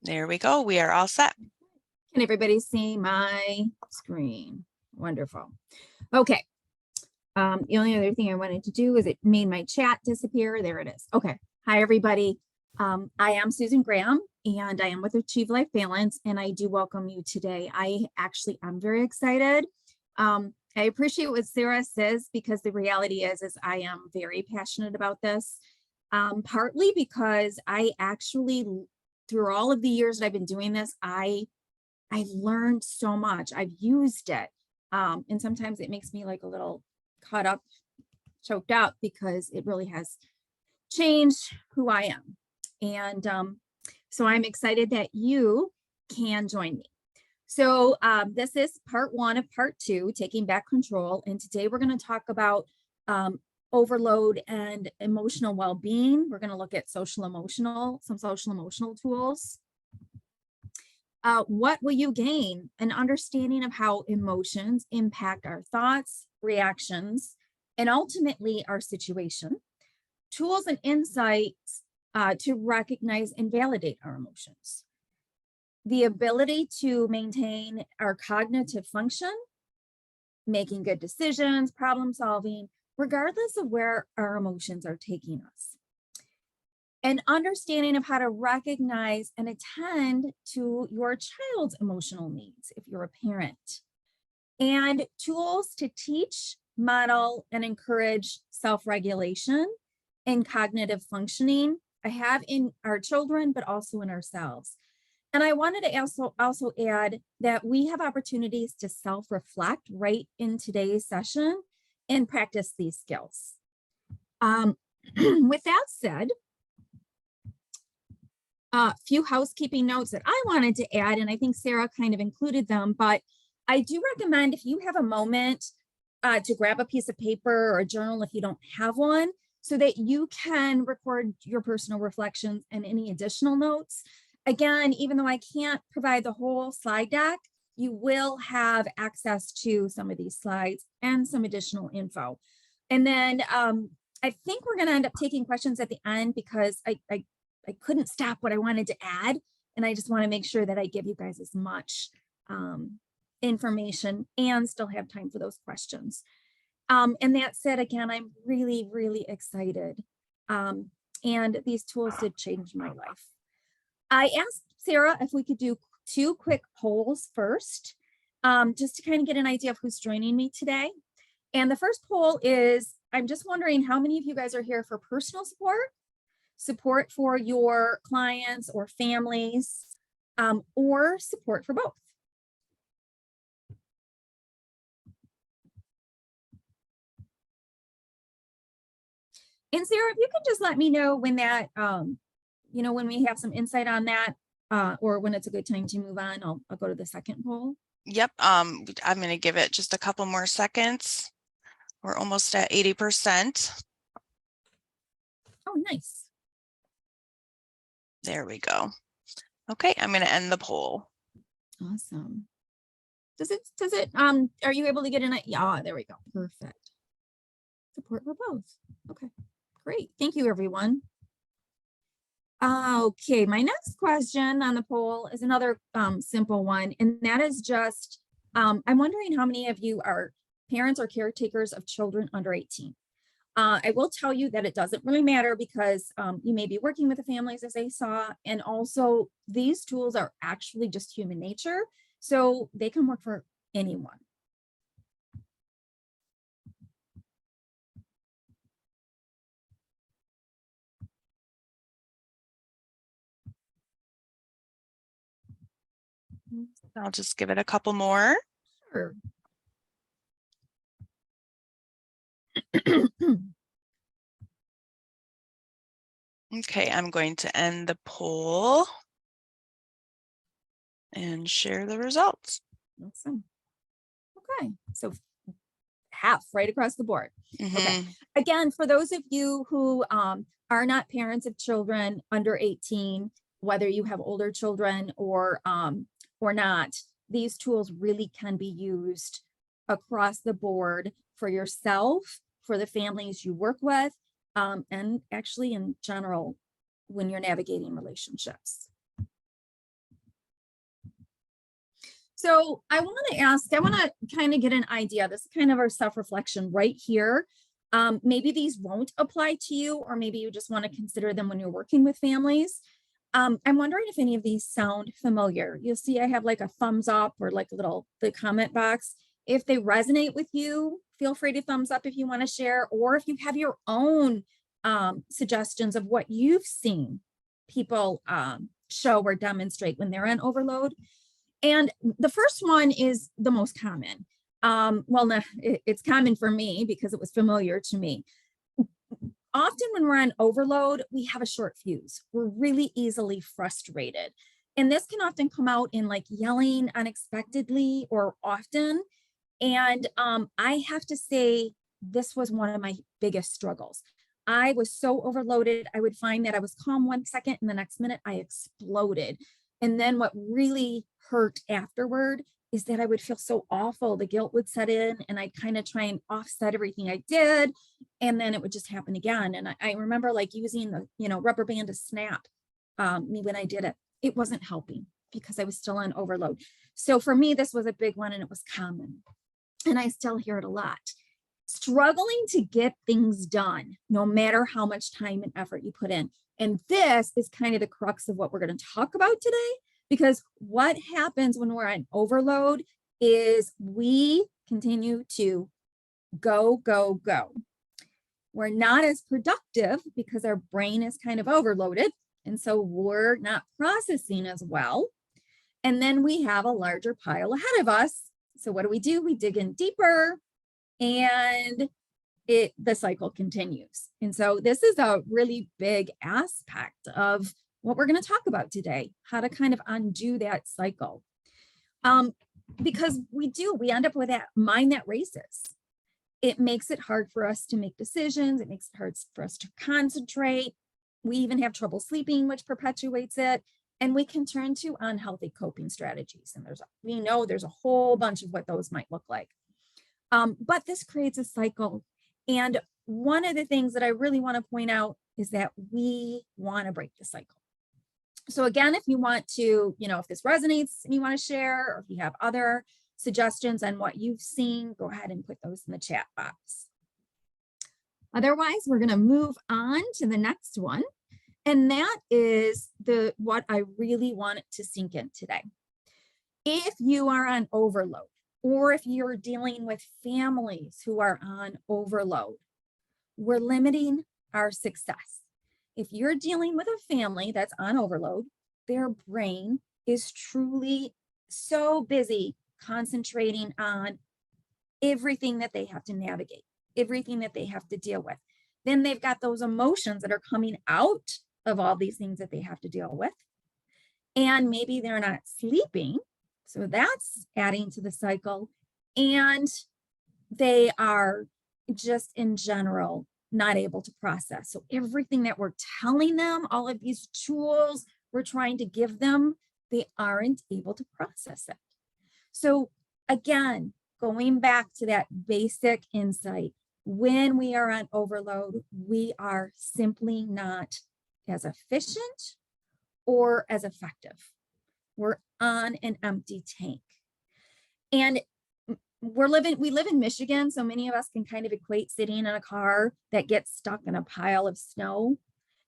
There we go. We are all set. Can everybody see my screen? Wonderful. Okay. The only other thing I wanted to do is it made my chat disappear. There it is. Okay. Hi, everybody. I am Susan Graham, and I am with Achieve Life Balance, and I do welcome you today. I'm very excited. I appreciate what Sarah says, because the reality is I am very passionate about this, partly because I actually, through all of the years that I've been doing this, I've learned so much. I've used it. And sometimes it makes me like a little caught up, choked up, because it really has changed who I am. And so I'm excited that you can join me. So this is part 1 of part 2, taking back control. And today we're going to talk about overload and emotional well-being. We're going to look at some social emotional tools. What will you gain? An understanding of how emotions impact our thoughts, reactions, and ultimately our situation. Tools and insights to recognize and validate our emotions. The ability to maintain our cognitive function, making good decisions, problem solving, regardless of where our emotions are taking us. An understanding of how to recognize and attend to your child's emotional needs if you're a parent. And tools to teach, model, and encourage self-regulation and cognitive functioning. I have in our children, but also in ourselves. And I wanted to also add that we have opportunities to self-reflect right in today's session and practice these skills. With that said, a few housekeeping notes that I wanted to add, and I think Sarah kind of included them, but I do recommend, if you have a moment, to grab a piece of paper or a journal if you don't have one, so that you can record your personal reflections and any additional notes. Again, even though I can't provide the whole slide deck, you will have access to some of these slides and some additional info. And then I think we're going to end up taking questions at the end, because I couldn't stop what I wanted to add. And I just want to make sure that I give you guys as much information and still have time for those questions. And that said, again, I'm really, really excited. And these tools did change my life. I asked Sarah if we could do 2 quick polls first, just to kind of get an idea of who's joining me today. And the first poll is, I'm just wondering how many of you guys are here for personal support for your clients or families, or support for both. And Sarah, if you could just let me know when that, when we have some insight on that, or when it's a good time to move on, I'll go to the second poll. Yep. I'm going to give it just a couple more seconds. We're almost at 80%. Oh, nice. There we go. Okay, I'm going to end the poll. Awesome. Does it, are you able to get in it? Yeah, there we go. Perfect. Support for both. Okay, great. Thank you, everyone. Okay, my next question on the poll is another simple one, and that is just, I'm wondering how many of you are parents or caretakers of children under 18. I will tell you that it doesn't really matter, because you may be working with the families, as I saw, and also these tools are actually just human nature, so they can work for anyone. I'll just give it a couple more. Sure. Okay, I'm going to end the poll and share the results. Awesome. Okay, so half right across the board. Okay, again, for those of you who are not parents of children under 18, whether you have older children or not, these tools really can be used across the board for yourself, for the families you work with, and actually in general when you're navigating relationships. So I want to kind of get an idea. This is kind of our self-reflection right here. Maybe these won't apply to you, or maybe you just want to consider them when you're working with families. I'm wondering if any of these sound familiar. You'll see I have like a thumbs up or like the comment box. If they resonate with you, feel free to thumbs up if you want to share, or if you have your own suggestions of what you've seen people show or demonstrate when they're on overload. And the first one is the most common. Well, no, it's common for me because it was familiar to me. Often when we're on overload, we have a short fuse. We're really easily frustrated. And this can often come out in like yelling unexpectedly or often. And I have to say, this was one of my biggest struggles. I was so overloaded. I would find that I was calm 1 second and the next minute I exploded. And then what really hurt afterward is that I would feel so awful. The guilt would set in and I'd kind of try and offset everything I did. And then it would just happen again. And I remember like using the, rubber band to snap me when I did it. It wasn't helping because I was still on overload. So for me, this was a big one and it was common. And I still hear it a lot. Struggling to get things done, no matter how much time and effort you put in. And this is kind of the crux of what we're going to talk about today, because what happens when we're on overload is we continue to go, go, go. We're not as productive because our brain is kind of overloaded. And so we're not processing as well. And then we have a larger pile ahead of us. So what do? We dig in deeper and the cycle continues. And so this is a really big aspect of what we're going to talk about today, how to kind of undo that cycle. Because we end up with that mind that races. It makes it hard for us to make decisions. It makes it hard for us to concentrate. We even have trouble sleeping, which perpetuates it. And we can turn to unhealthy coping strategies. And we know there's a whole bunch of what those might look like. But this creates a cycle. And one of the things that I really want to point out is that we want to break the cycle. So again, if you want to, if this resonates and you want to share, or if you have other suggestions on what you've seen, go ahead and put those in the chat box. Otherwise, we're going to move on to the next one. And that is what I really wanted to sink in today. If you are on overload, or if you're dealing with families who are on overload, we're limiting our success. If you're dealing with a family that's on overload, their brain is truly so busy concentrating on everything that they have to navigate, everything that they have to deal with. Then they've got those emotions that are coming out of all these things that they have to deal with. And maybe they're not sleeping. So that's adding to the cycle. And they are just in general not able to process. So everything that we're telling them, all of these tools we're trying to give them, they aren't able to process it. So again, going back to that basic insight, when we are on overload, we are simply not as efficient or as effective. We're on an empty tank. And we live in Michigan, so many of us can kind of equate sitting in a car that gets stuck in a pile of snow.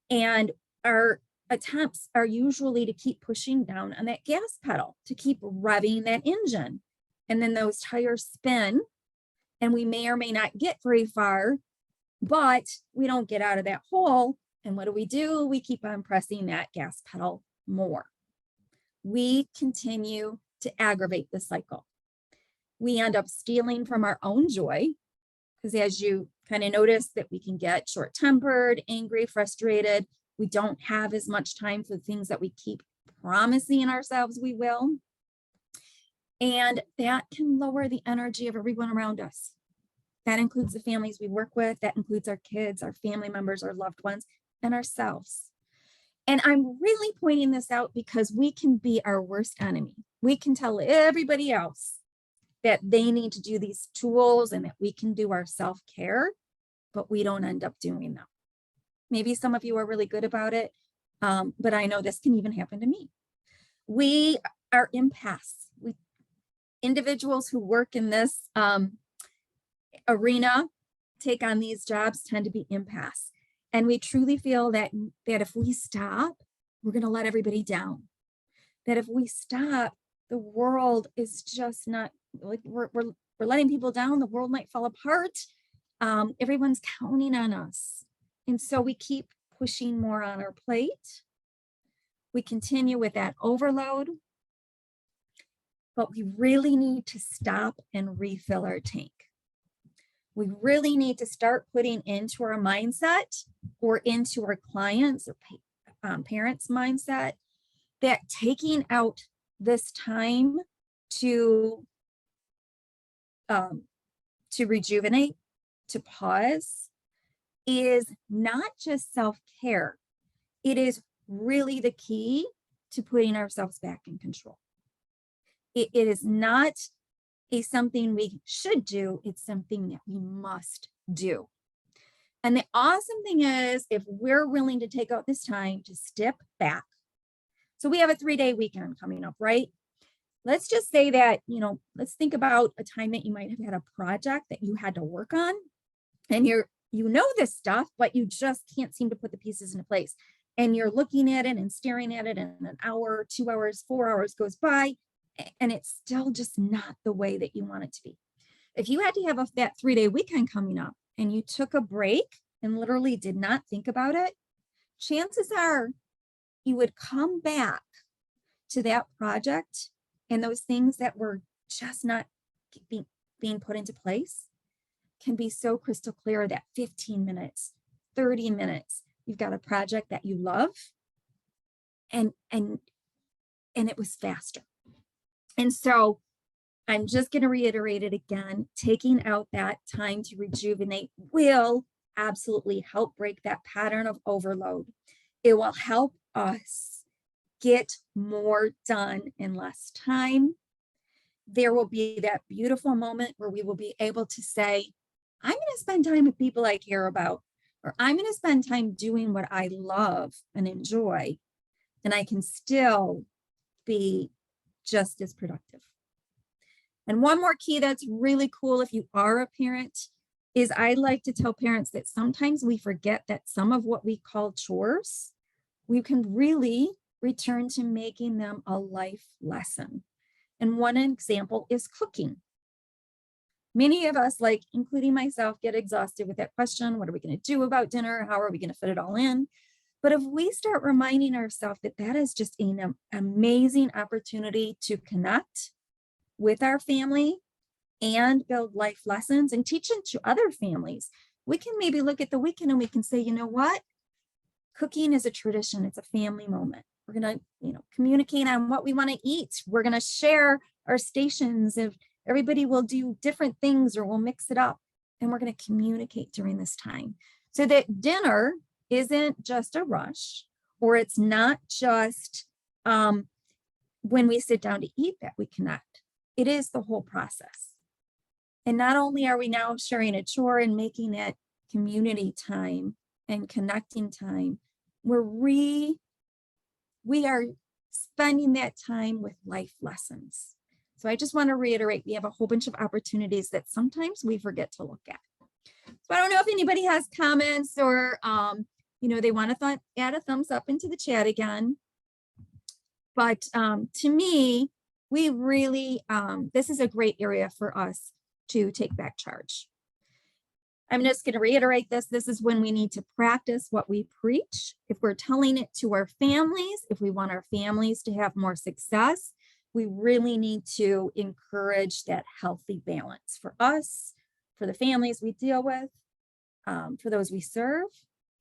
And our attempts are usually to keep pushing down on that gas pedal, to keep revving that engine. And then those tires spin, and we may or may not get very far, but we don't get out of that hole. And what do? We keep on pressing that gas pedal more. We continue to aggravate the cycle. We end up stealing from our own joy, because as you kind of notice that we can get short-tempered, angry, frustrated. We don't have as much time for the things that we keep promising ourselves we will. And that can lower the energy of everyone around us. That includes the families we work with. That includes our kids, our family members, our loved ones, and ourselves. And I'm really pointing this out because we can be our worst enemy. We can tell everybody else that they need to do these tools and that we can do our self-care, but we don't end up doing them. Maybe some of you are really good about it, but I know this can even happen to me. We are empaths. individuals who work in this arena, take on these jobs, tend to be empaths. And we truly feel that if we stop, we're going to let everybody down. That if we stop, the world is just not like we're letting people down. The world might fall apart. Everyone's counting on us. And so we keep pushing more on our plate. We continue with that overload. But we really need to stop and refill our tank. We really need to start putting into our mindset or into our clients or parents' mindset that taking out this time to rejuvenate, to pause, is not just self-care. It is really the key to putting ourselves back in control. It is not something we should do, it's something that we must do. And the awesome thing is, if we're willing to take out this time to step back. So we have a 3-day weekend coming up, right? Let's just say that, let's think about a time that you might have had a project that you had to work on, and you know this stuff, but you just can't seem to put the pieces into place. And you're looking at it and staring at it, and an hour, 2 hours, 4 hours goes by, and it's still just not the way that you want it to be. If you had to have that 3-day weekend coming up and you took a break and literally did not think about it, chances are you would come back to that project, and those things that were just not being put into place can be so crystal clear that 15 minutes, 30 minutes, you've got a project that you love, and it was faster. And so I'm just going to reiterate it again. Taking out that time to rejuvenate will absolutely help break that pattern of overload. It will help us get more done in less time. There will be that beautiful moment where we will be able to say, I'm going to spend time with people I care about, or I'm going to spend time doing what I love and enjoy, and I can still be just as productive. And one more key that's really cool if you are a parent is I like to tell parents that sometimes we forget that some of what we call chores, we can really return to making them a life lesson. And one example is cooking. Many of us, like including myself, get exhausted with that question. What are we going to do about dinner? How are we going to fit it all in? But if we start reminding ourselves that that is just an amazing opportunity to connect with our family and build life lessons and teach it to other families, we can maybe look at the weekend and we can say, you know what? Cooking is a tradition. It's a family moment. We're going to, communicate on what we want to eat. We're going to share our stations. If everybody will do different things or we'll mix it up, and we're going to communicate during this time so that dinner isn't just a rush, or it's not just when we sit down to eat that we connect. It is the whole process. And not only are we now sharing a chore and making it community time and connecting time, we are spending that time with life lessons. So I just want to reiterate, we have a whole bunch of opportunities that sometimes we forget to look at. So I don't know if anybody has comments or, they want to add a thumbs up into the chat again. But to me, we really, this is a great area for us to take back charge. I'm just going to reiterate this. This is when we need to practice what we preach. If we're telling it to our families, if we want our families to have more success, we really need to encourage that healthy balance for us, for the families we deal with, for those we serve,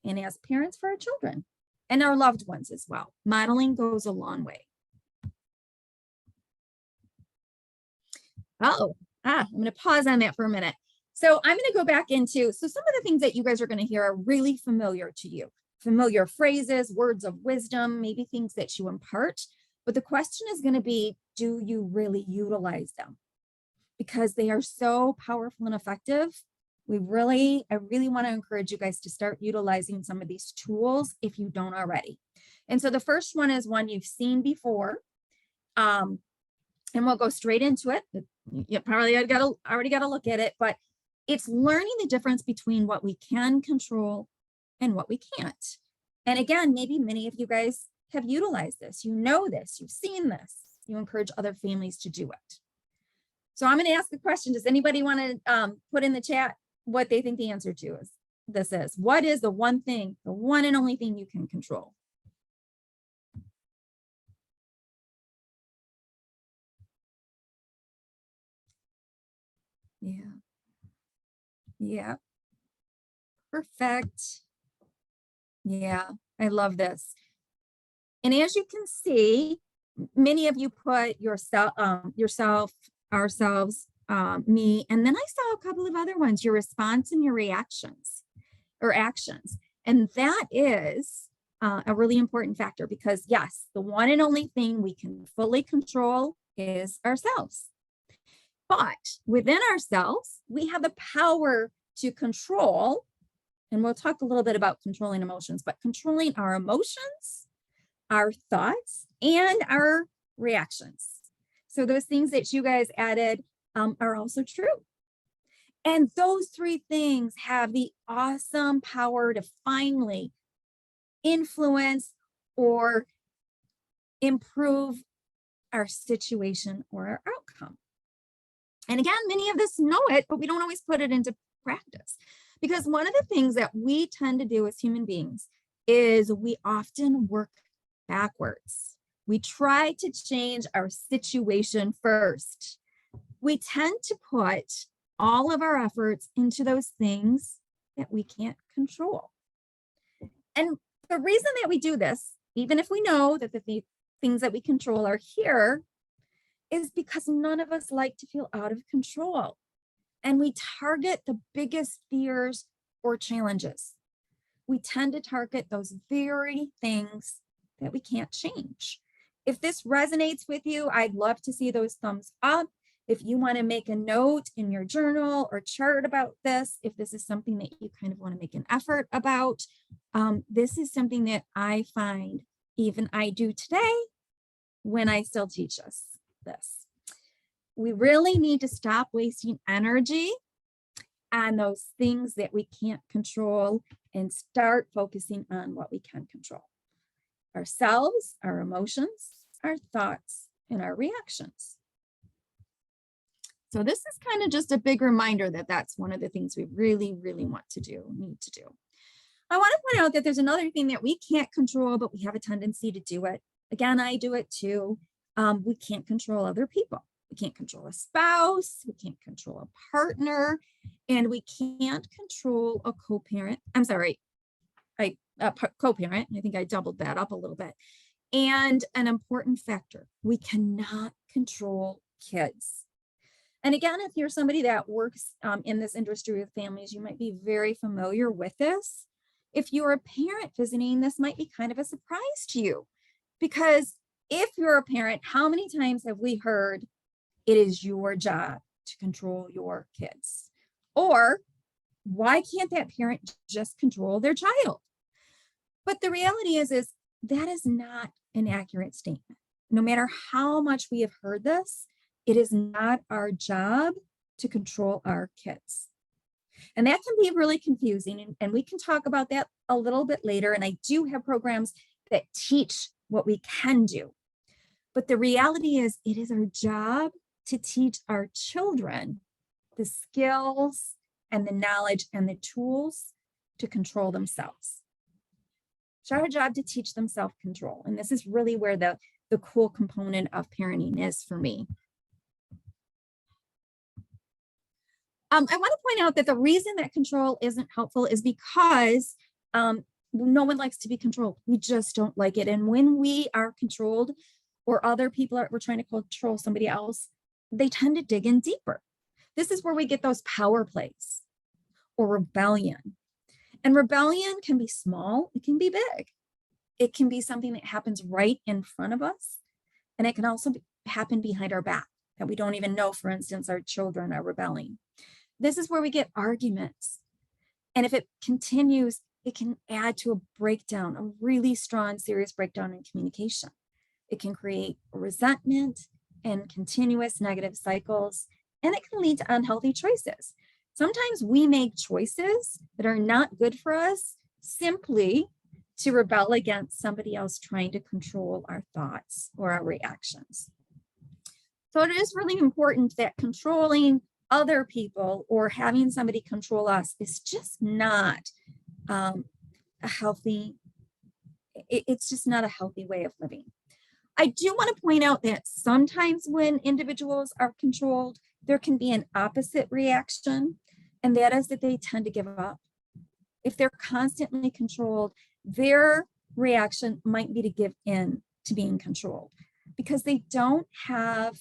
and as parents for our children and our loved ones as well. Modeling goes a long way. I'm going to pause on that for a minute. So I'm going to go back into, some of the things that you guys are going to hear are really familiar to you. Familiar phrases, words of wisdom, maybe things that you impart. But the question is going to be, do you really utilize them? Because they are so powerful and effective. I really want to encourage you guys to start utilizing some of these tools if you don't already. And so the first one is one you've seen before. and we'll go straight into it. You probably already got to look at it, but it's learning the difference between what we can control and what we can't. And again, maybe many of you guys have utilized this. You know this, you've seen this. You encourage other families to do it. So I'm going to ask the question, does anybody want to put in the chat what they think the answer to this is? What is the one thing, the one and only thing you can control? Yeah. Yeah. Perfect. Yeah, I love this. And as you can see, many of you put yourself, ourselves, me, and then I saw a couple of other ones, your response and your reactions or actions. And that is a really important factor because yes, the one and only thing we can fully control is ourselves. But within ourselves, we have the power to control, and we'll talk a little bit about controlling emotions, but controlling our emotions, our thoughts, and our reactions. So those things that you guys added are also true. And those three things have the awesome power to finally influence or improve our situation or our outcome. And again, many of us know it, but we don't always put it into practice. Because one of the things that we tend to do as human beings is we often work backwards. We try to change our situation first. We tend to put all of our efforts into those things that we can't control. And the reason that we do this, even if we know that the things that we control are here, is because none of us like to feel out of control. And we target the biggest fears or challenges. We tend to target those very things that we can't change. If this resonates with you, I'd love to see those thumbs up. If you want to make a note in your journal or chart about this, if this is something that you kind of want to make an effort about, this is something that I find even I do today when I still teach us this. We really need to stop wasting energy on those things that we can't control and start focusing on what we can control. Ourselves, our emotions, our thoughts, and our reactions. So this is kind of just a big reminder that that's one of the things we really, really need to do. I want to point out that there's another thing that we can't control, but we have a tendency to do it. Again, I do it too. We can't control other people. We can't control a spouse. We can't control a partner. And we can't control a co-parent. I'm sorry, co-parent. I think I doubled that up a little bit. And an important factor, we cannot control kids. And again, if you're somebody that works in this industry with families, you might be very familiar with this. If you're a parent visiting, this might be kind of a surprise to you. Because if you're a parent, how many times have we heard it is your job to control your kids? Or why can't that parent just control their child? But the reality is that is not an accurate statement. No matter how much we have heard this, it is not our job to control our kids. And that can be really confusing. And we can talk about that a little bit later. And I do have programs that teach what we can do. But the reality is it is our job to teach our children the skills and the knowledge and the tools to control themselves. It's our job to teach them self-control. And this is really where the cool component of parenting is for me. I want to point out that the reason that control isn't helpful is because no one likes to be controlled. We just don't like it. And when we are controlled or other people we're trying to control somebody else, they tend to dig in deeper. This is where we get those power plays or rebellion. And rebellion can be small, it can be big. It can be something that happens right in front of us. And it can also happen behind our back that we don't even know, for instance, our children are rebelling. This is where we get arguments. And if it continues, it can add to a breakdown, a really strong, serious breakdown in communication. It can create resentment and continuous negative cycles, and it can lead to unhealthy choices. Sometimes we make choices that are not good for us simply to rebel against somebody else trying to control our thoughts or our reactions. So it is really important that controlling other people or having somebody control us is just not a healthy, it's just not a healthy way of living. I do want to point out that sometimes when individuals are controlled, there can be an opposite reaction, and that is that they tend to give up. If they're constantly controlled, their reaction might be to give in to being controlled because they don't have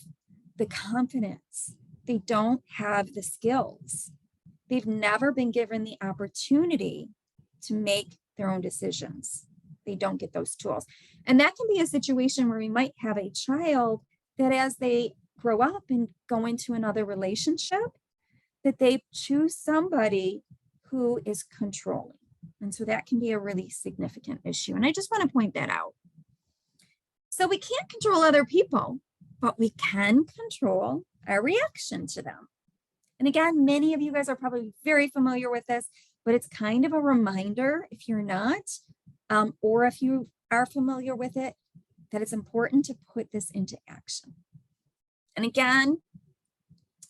the confidence. They don't have the skills. They've never been given the opportunity to make their own decisions. They don't get those tools. And that can be a situation where we might have a child that as they grow up and go into another relationship, that they choose somebody who is controlling. And so that can be a really significant issue. And I just want to point that out. So we can't control other people, but we can control our reaction to them. And again, many of you guys are probably very familiar with this, but it's kind of a reminder if you're not, or if you are familiar with it, that it's important to put this into action. And again,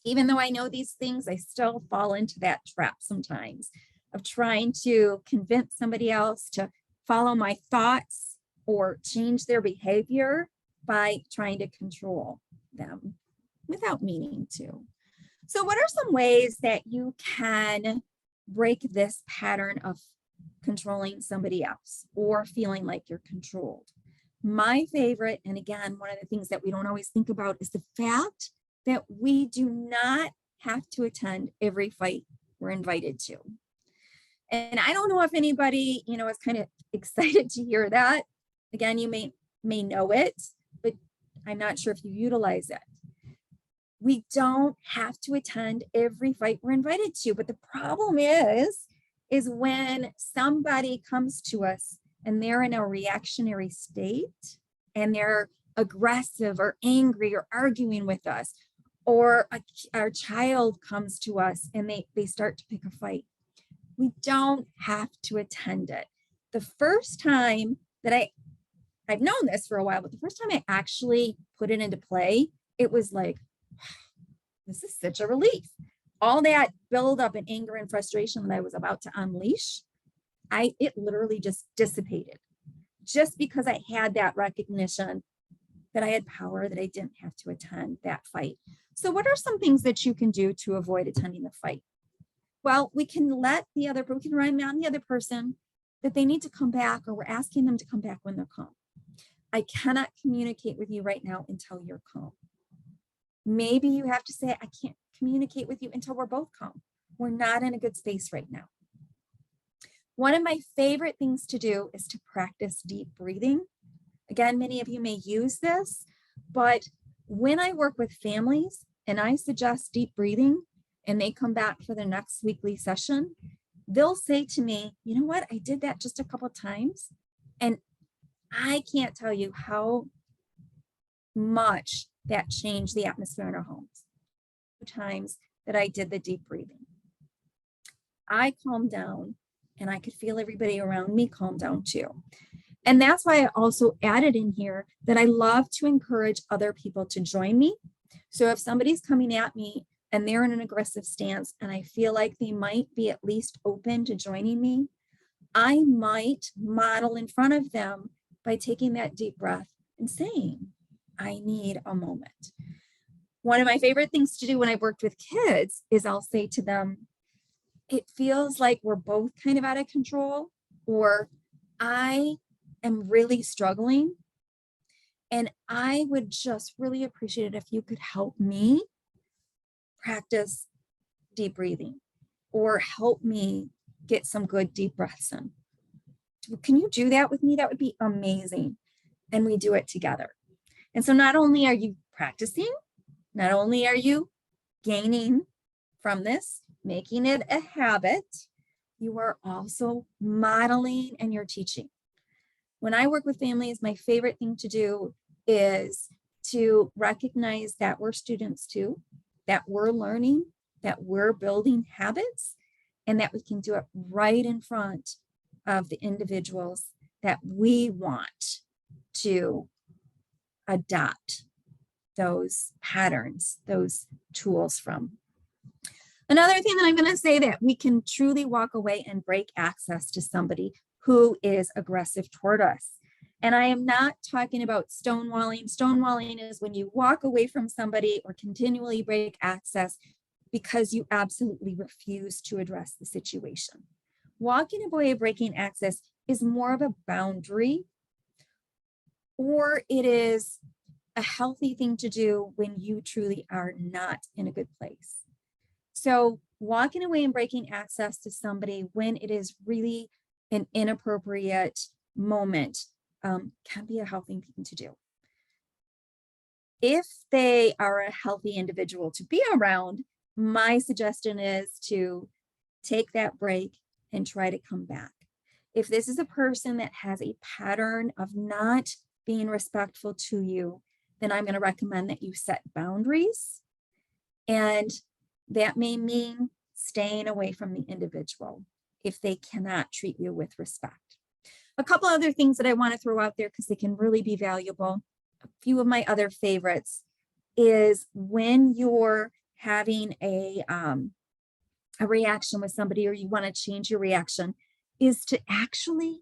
even though I know these things, I still fall into that trap sometimes of trying to convince somebody else to follow my thoughts or change their behavior by trying to control them without meaning to. So what are some ways that you can break this pattern of controlling somebody else or feeling like you're controlled? My favorite, and again, one of the things that we don't always think about, is the fact that we do not have to attend every fight we're invited to. And I don't know if anybody, is kind of excited to hear that. Again, you may know it, but I'm not sure if you utilize it. We don't have to attend every fight we're invited to. But the problem is when somebody comes to us and they're in a reactionary state and they're aggressive or angry or arguing with us, or our child comes to us and they start to pick a fight. We don't have to attend it. The first time that I've known this for a while, but the first time I actually put it into play, it was like, this is such a relief. All that buildup and anger and frustration that I was about to unleash, it literally just dissipated just because I had that recognition that I had power, that I didn't have to attend that fight. So what are some things that you can do to avoid attending the fight? Well, we can remind the other person that they need to come back, or we're asking them to come back when they're calm. I cannot communicate with you right now until you're calm. Maybe you have to say, I can't communicate with you until we're both calm. We're not in a good space right now. One of my favorite things to do is to practice deep breathing. Again, many of you may use this, but when I work with families and I suggest deep breathing and they come back for the next weekly session, they'll say to me, you know what, I did that just a couple of times and I can't tell you how much that changed the atmosphere in our homes. Times that I did the deep breathing, I calmed down and I could feel everybody around me calm down too. And that's why I also added in here that I love to encourage other people to join me. So if somebody's coming at me and they're in an aggressive stance and I feel like they might be at least open to joining me, I might model in front of them by taking that deep breath and saying, I need a moment. One of my favorite things to do when I've worked with kids is I'll say to them, it feels like we're both kind of out of control, or I am really struggling. And I would just really appreciate it if you could help me practice deep breathing or help me get some good deep breaths in. Can you do that with me? That would be amazing. And we do it together. And so not only are you practicing, not only are you gaining from this, making it a habit, you are also modeling and you're teaching. When I work with families, my favorite thing to do is to recognize that we're students too, that we're learning, that we're building habits, and that we can do it right in front of the individuals that we want to adopt those patterns, those tools from. Another thing that I'm going to say, that we can truly walk away and break access to somebody who is aggressive toward us. And I am not talking about stonewalling. Stonewalling is when you walk away from somebody or continually break access because you absolutely refuse to address the situation. Walking away, breaking access is more of a boundary, or it is a healthy thing to do when you truly are not in a good place. So walking away and breaking access to somebody when it is really an inappropriate moment can be a healthy thing to do. If they are a healthy individual to be around, my suggestion is to take that break and try to come back. If this is a person that has a pattern of not being respectful to you, then I'm going to recommend that you set boundaries. And that may mean staying away from the individual if they cannot treat you with respect. A couple other things that I want to throw out there because they can really be valuable. A few of my other favorites is when you're having a reaction with somebody, or you want to change your reaction, is to actually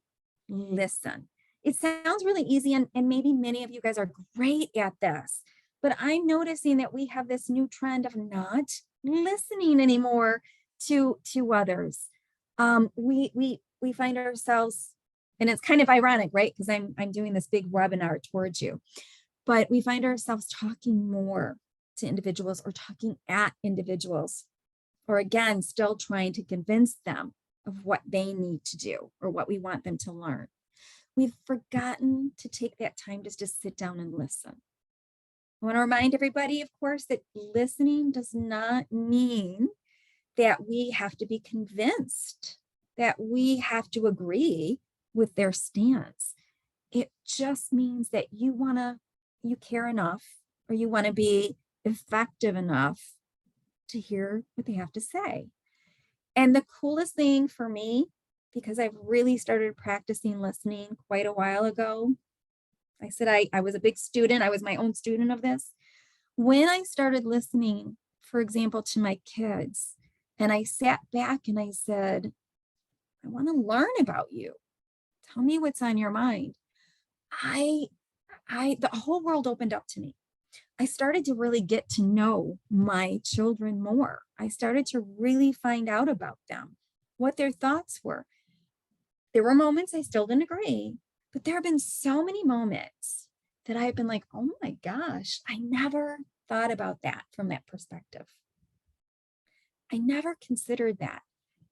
listen. It sounds really easy, and maybe many of you guys are great at this, but I'm noticing that we have this new trend of not listening anymore to others. We find ourselves, and it's kind of ironic, right? Because I'm doing this big webinar towards you, but we find ourselves talking more to individuals or talking at individuals, or again, still trying to convince them of what they need to do or what we want them to learn. We've forgotten to take that time just to sit down and listen. I want to remind everybody, of course, that listening does not mean that we have to be convinced, that we have to agree with their stance. It just means that you care enough, or you want to be effective enough to hear what they have to say. And the coolest thing for me, because I've really started practicing listening quite a while ago, I said I was a big student. I was my own student of this. When I started listening, for example, to my kids, and I sat back and I said, I want to learn about you. Tell me what's on your mind. The whole world opened up to me. I started to really get to know my children more. I started to really find out about them, what their thoughts were. There were moments I still didn't agree, but there have been so many moments that I've been like, oh my gosh, I never thought about that from that perspective. I never considered that.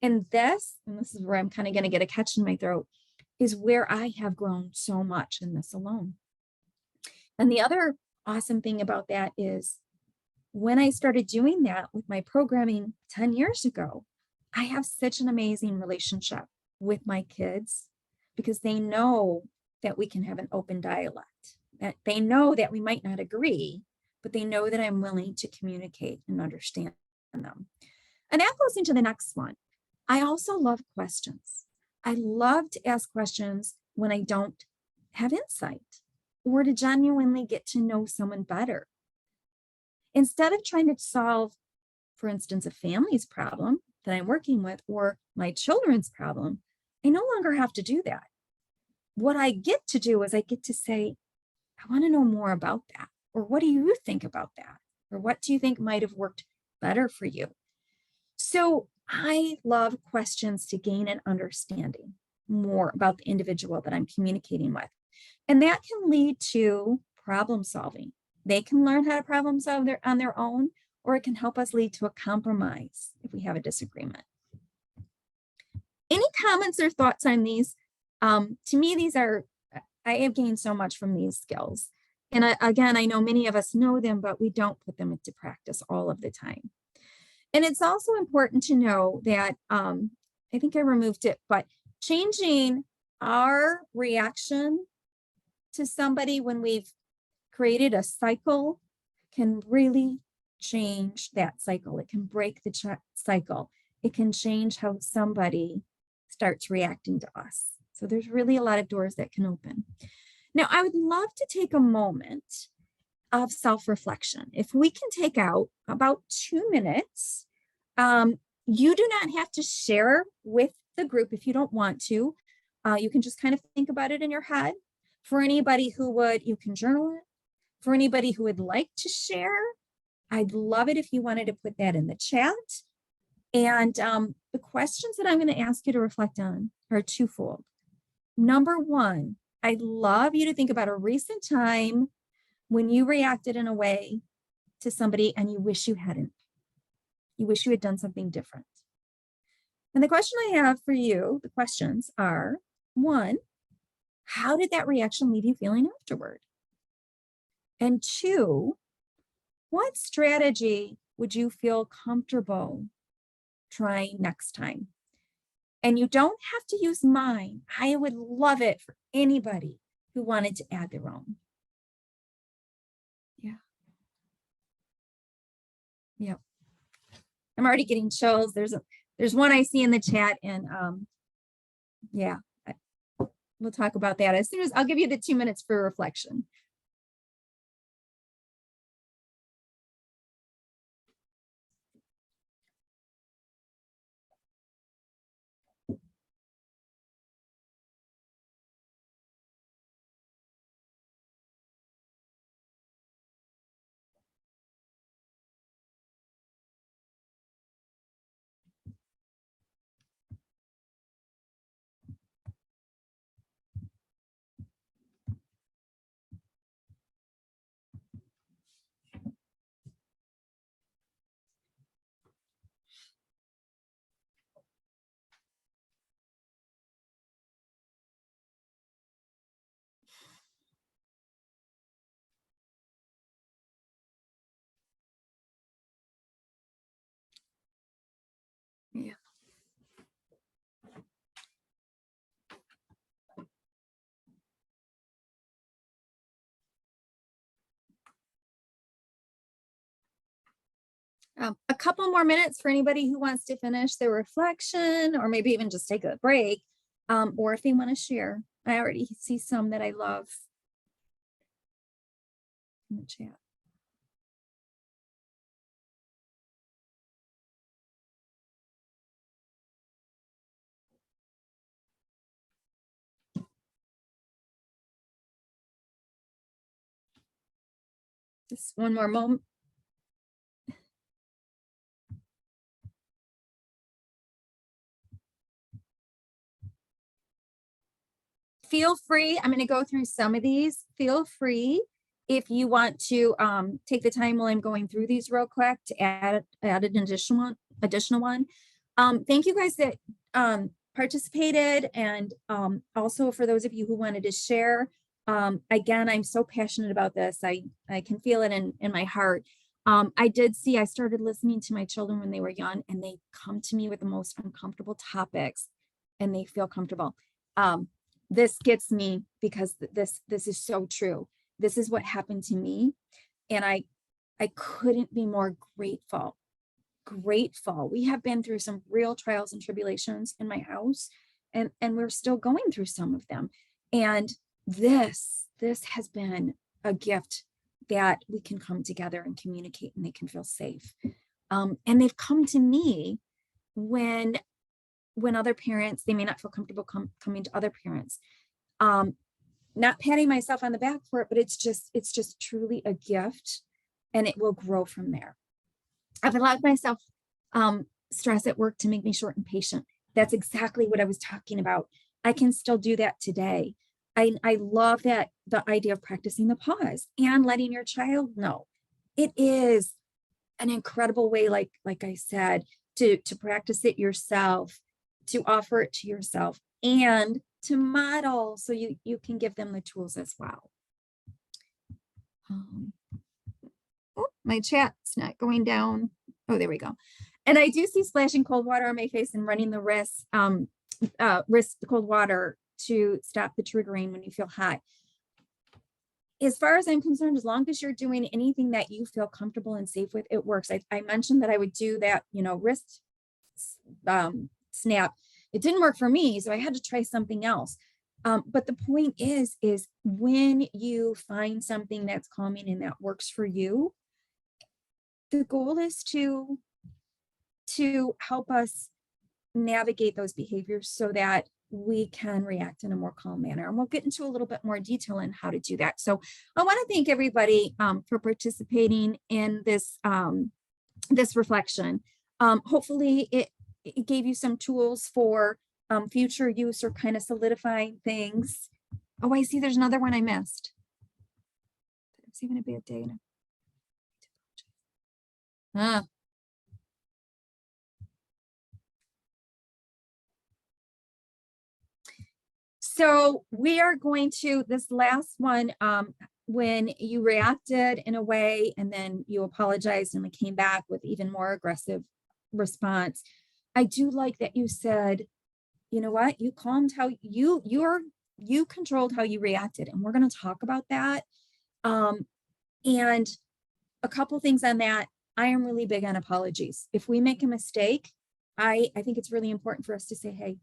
And this is where I'm kind of going to get a catch in my throat, is where I have grown so much in this alone. And the other awesome thing about that is when I started doing that with my programming 10 years ago, I have such an amazing relationship with my kids because they know that we can have an open dialect, that they know that we might not agree, but they know that I'm willing to communicate and understand them. And that goes into the next one. I also love questions. I love to ask questions when I don't have insight, or to genuinely get to know someone better. Instead of trying to solve, for instance, a family's problem that I'm working with, or my children's problem, I no longer have to do that. What I get to do is I get to say, I want to know more about that. Or what do you think about that? Or what do you think might have worked better for you? So I love questions to gain an understanding more about the individual that I'm communicating with. And that can lead to problem solving. They can learn how to problem solve on their own, or it can help us lead to a compromise if we have a disagreement. Any comments or thoughts on these? To me, I have gained so much from these skills. And again, I know many of us know them, but we don't put them into practice all of the time. And it's also important to know that, I think I removed it, but changing our reaction to somebody when we've created a cycle can really change that cycle. It can break the cycle. It can change how somebody starts reacting to us. So there's really a lot of doors that can open. Now, I would love to take a moment of self-reflection. If we can take out about 2 minutes, you do not have to share with the group if you don't want to. You can just kind of think about it in your head. For anybody who would, you can journal it. For anybody who would like to share, I'd love it if you wanted to put that in the chat. And the questions that I'm going to ask you to reflect on are twofold. Number one, I'd love you to think about a recent time when you reacted in a way to somebody and you wish you hadn't. You wish you had done something different. And the question I have for you, the questions are, one, how did that reaction leave you feeling afterward? And two, what strategy would you feel comfortable trying next time? And you don't have to use mine. I would love it for anybody who wanted to add their own. Yeah. Yep. I'm already getting chills. There's one I see in the chat, and yeah, we'll talk about that as soon as I'll give you the 2 minutes for reflection. Yeah. A couple more minutes for anybody who wants to finish their reflection, or maybe even just take a break, or if they want to share. I already see some that I love in the chat. Just one more moment. Feel free, I'm going to go through some of these. Feel free if you want to take the time while I'm going through these real quick to add an additional one. Thank you guys that participated, and also for those of you who wanted to share. Again, I'm so passionate about this. I can feel it in my heart. I started listening to my children when they were young, and they come to me with the most uncomfortable topics, and they feel comfortable. This gets me because this is so true. This is what happened to me, and I couldn't be more grateful. We have been through some real trials and tribulations in my house, and we're still going through some of them. And this has been a gift that we can come together and communicate, and they can feel safe. And they've come to me when other parents, they may not feel comfortable coming to other parents. Not patting myself on the back for it, but it's just truly a gift, and it will grow from there. I've allowed myself stress at work to make me short and patient. That's exactly what I was talking about. I can still do that today. I love that, the idea of practicing the pause and letting your child know. It is an incredible way, like I said, to practice it yourself, to offer it to yourself, and to model so you can give them the tools as well. My chat's not going down. Oh, there we go. And I do see splashing cold water on my face and running the risk the cold water to stop the triggering when you feel hot. as far as I'm concerned, as long as you're doing anything that you feel comfortable and safe with, it works. I mentioned that I would do that, wrist snap. It didn't work for me, so I had to try something else. But the point is when you find something that's calming and that works for you, the goal is to help us navigate those behaviors so that we can react in a more calm manner. And we'll get into a little bit more detail on how to do that. So I want to thank everybody for participating in this, this reflection. Hopefully it gave you some tools for future use or kind of solidifying things. Oh, I see there's another one I missed. It's even a bad day. So we are going to, this last one, when you reacted in a way and then you apologized and came back with even more aggressive response. I do like that you said, you know what, you calmed how you controlled how you reacted. And we're going to talk about that. And a couple things on that. I am really big on apologies. If we make a mistake, I think it's really important for us to say, hey,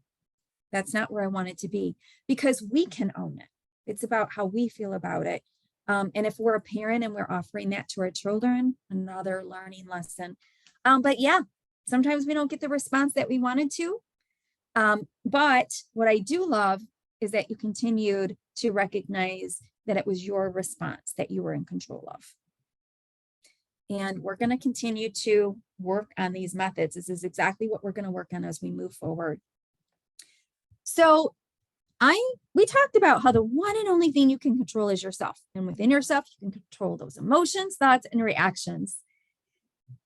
that's not where I want it to be, because we can own it. It's about how we feel about it. And if we're a parent and we're offering that to our children, another learning lesson. But yeah, sometimes we don't get the response that we wanted to. But what I do love is that you continued to recognize that it was your response that you were in control of. And we're going to continue to work on these methods. This is exactly what we're going to work on as we move forward. So we talked about how the one and only thing you can control is yourself. And within yourself, you can control those emotions, thoughts, and reactions.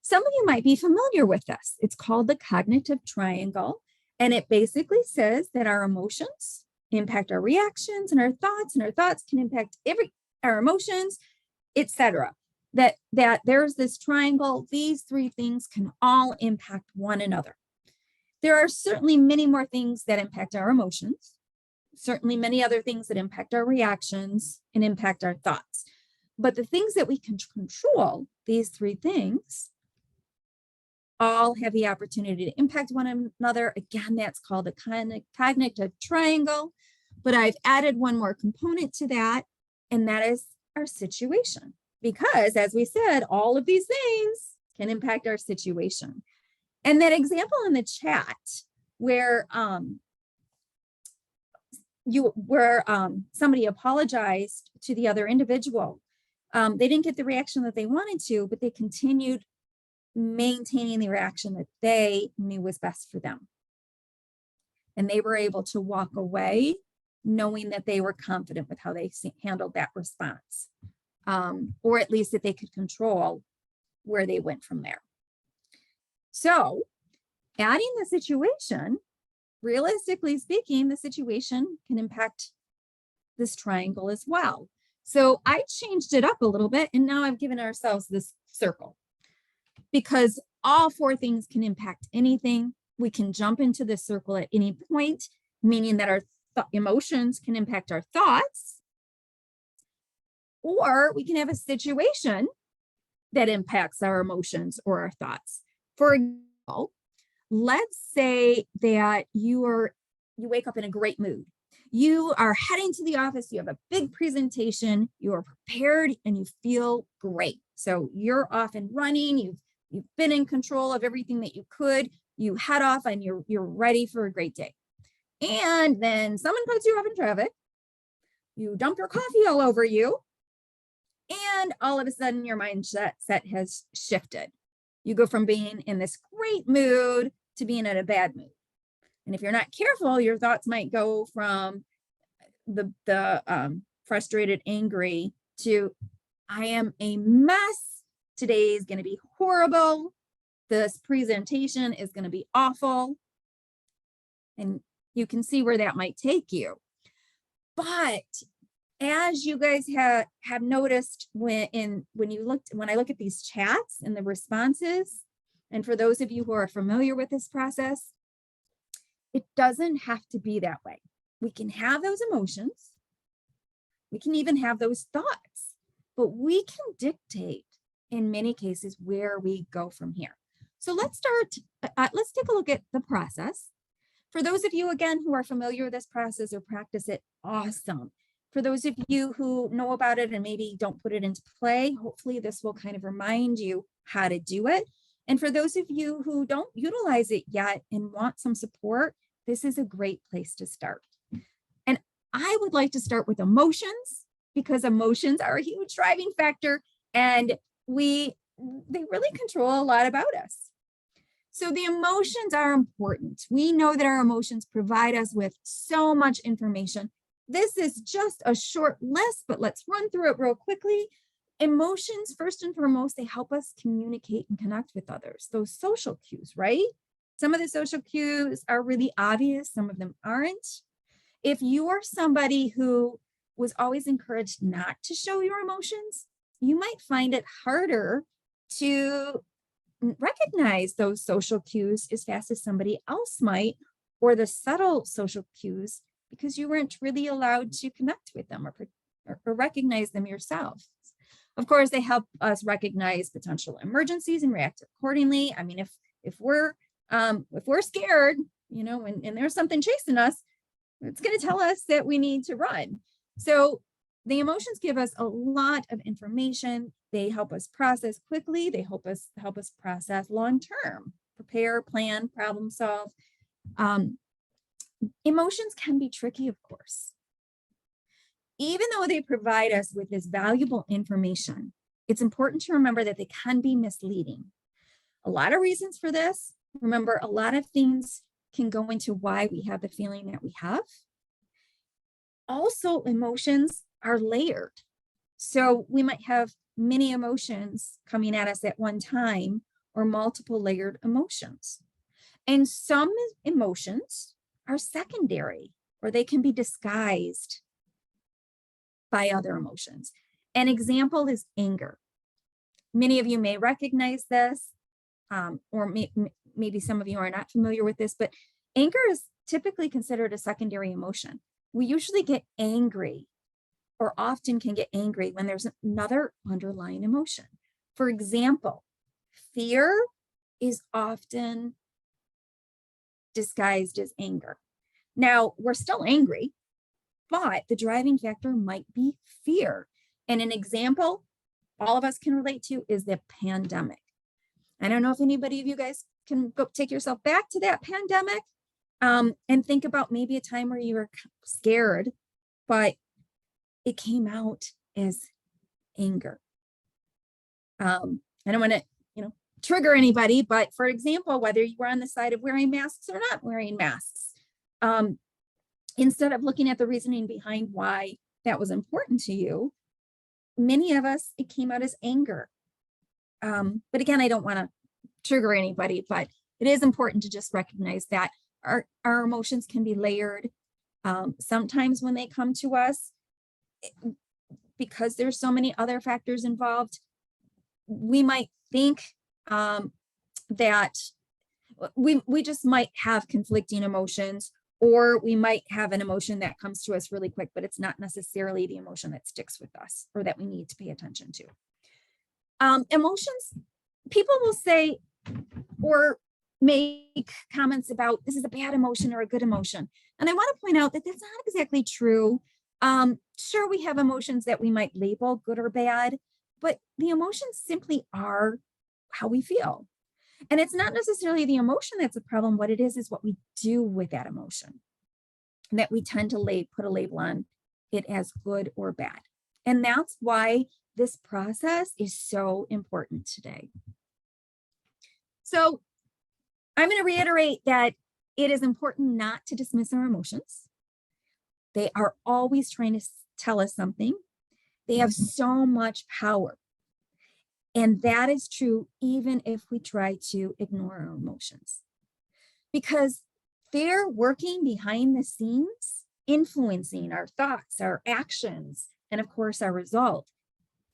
Some of you might be familiar with this. It's called the cognitive triangle. And it basically says that our emotions impact our reactions, and our thoughts can impact our emotions, etc. That there's this triangle. These three things can all impact one another. There are certainly many more things that impact our emotions, certainly many other things that impact our reactions and impact our thoughts. But the things that we can control, these three things, all have the opportunity to impact one another. Again, that's called the cognitive triangle. But I've added one more component to that, and that is our situation. Because as we said, all of these things can impact our situation. And that example in the chat where somebody apologized to the other individual, they didn't get the reaction that they wanted to, but they continued maintaining the reaction that they knew was best for them. And they were able to walk away knowing that they were confident with how they handled that response, or at least that they could control where they went from there. So adding the situation, realistically speaking, the situation can impact this triangle as well. So I changed it up a little bit, and now I've given ourselves this circle, because all four things can impact anything. We can jump into this circle at any point, meaning that our emotions can impact our thoughts, or we can have a situation that impacts our emotions or our thoughts. For example, let's say that you wake up in a great mood. You are heading to the office, you have a big presentation, you are prepared, and you feel great. So you're off and running, you've been in control of everything that you could, you head off and you're ready for a great day. And then someone cuts you off in traffic, you dump your coffee all over you, and all of a sudden your mindset has shifted. You go from being in this great mood to being in a bad mood. And if you're not careful, your thoughts might go from the frustrated, angry to, I am a mess. Today is going to be horrible. This presentation is going to be awful. And you can see where that might take you. But as you guys have noticed when I look at these chats and the responses, and for those of you who are familiar with this process, it doesn't have to be that way. We can have those emotions, We can even have those thoughts, but we can dictate in many cases where we go from here. So let's take a look at the process. For those of you, again, who are familiar with this process or practice it, awesome. For those of you who know about it and maybe don't put it into play, hopefully this will kind of remind you how to do it. And for those of you who don't utilize it yet and want some support, this is a great place to start. And I would like to start with emotions, because emotions are a huge driving factor and they really control a lot about us. So the emotions are important. We know that our emotions provide us with so much information. This is just a short list, but let's run through it real quickly. Emotions, first and foremost, they help us communicate and connect with others. Those social cues, right? Some of the social cues are really obvious, some of them aren't. If you are somebody who was always encouraged not to show your emotions, you might find it harder to recognize those social cues as fast as somebody else might, or the subtle social cues, because you weren't really allowed to connect with them or recognize them yourself. Of course, they help us recognize potential emergencies and react accordingly. I mean, if we're scared, you know, and there's something chasing us, it's going to tell us that we need to run. So the emotions give us a lot of information. They help us process quickly. They help us process long-term, prepare, plan, problem solve. Emotions can be tricky, of course. Even though they provide us with this valuable information, it's important to remember that they can be misleading. A lot of reasons for this. Remember, a lot of things can go into why we have the feeling that we have. Also, emotions are layered. So we might have many emotions coming at us at one time, or multiple layered emotions. And some emotions are secondary, or they can be disguised by other emotions. An example is anger. Many of you may recognize this, or maybe some of you are not familiar with this, but anger is typically considered a secondary emotion. We usually get angry, or often can get angry, when there's another underlying emotion. For example, fear is often disguised as anger. Now, we're still angry, but the driving factor might be fear. And an example all of us can relate to is the pandemic. I don't know if anybody of you guys can go take yourself back to that pandemic and think about maybe a time where you were scared, but it came out as anger. I don't want to, trigger anybody, but for example, whether you were on the side of wearing masks or not wearing masks, instead of looking at the reasoning behind why that was important to you, many of us, it came out as anger. But again, I don't want to trigger anybody, but it is important to just recognize that our emotions can be layered. Sometimes when they come to us, because there's so many other factors involved, we might think that we just might have conflicting emotions, or we might have an emotion that comes to us really quick, but it's not necessarily the emotion that sticks with us or that we need to pay attention to. Emotions, people will say or make comments about this is a bad emotion or a good emotion. And I want to point out that that's not exactly true. Sure, we have emotions that we might label good or bad, but the emotions simply are how we feel. And it's not necessarily the emotion that's a problem. What it is what we do with that emotion, and that we tend to put a label on it as good or bad. And that's why this process is so important today. So I'm going to reiterate that it is important not to dismiss our emotions. They are always trying to tell us something. They have so much power. And that is true even if we try to ignore our emotions, because they're working behind the scenes, influencing our thoughts, our actions, and of course, our result,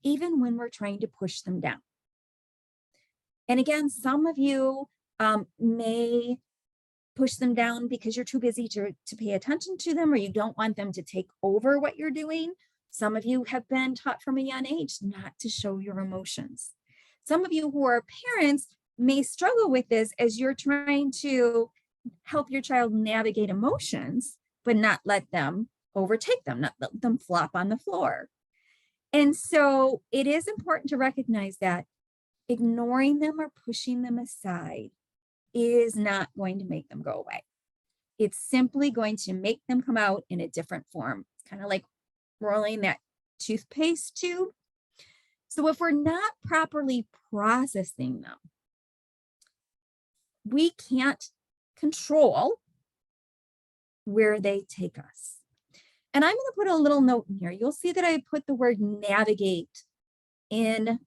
even when we're trying to push them down. And again, some of you may push them down because you're too busy to pay attention to them, or you don't want them to take over what you're doing. Some of you have been taught from a young age not to show your emotions. Some of you who are parents may struggle with this as you're trying to help your child navigate emotions, but not let them overtake them, not let them flop on the floor. And so it is important to recognize that ignoring them or pushing them aside is not going to make them go away. It's simply going to make them come out in a different form. It's kind of like rolling that toothpaste tube. So if we're not properly processing them, we can't control where they take us. And I'm going to put a little note in here. You'll see that I put the word navigate in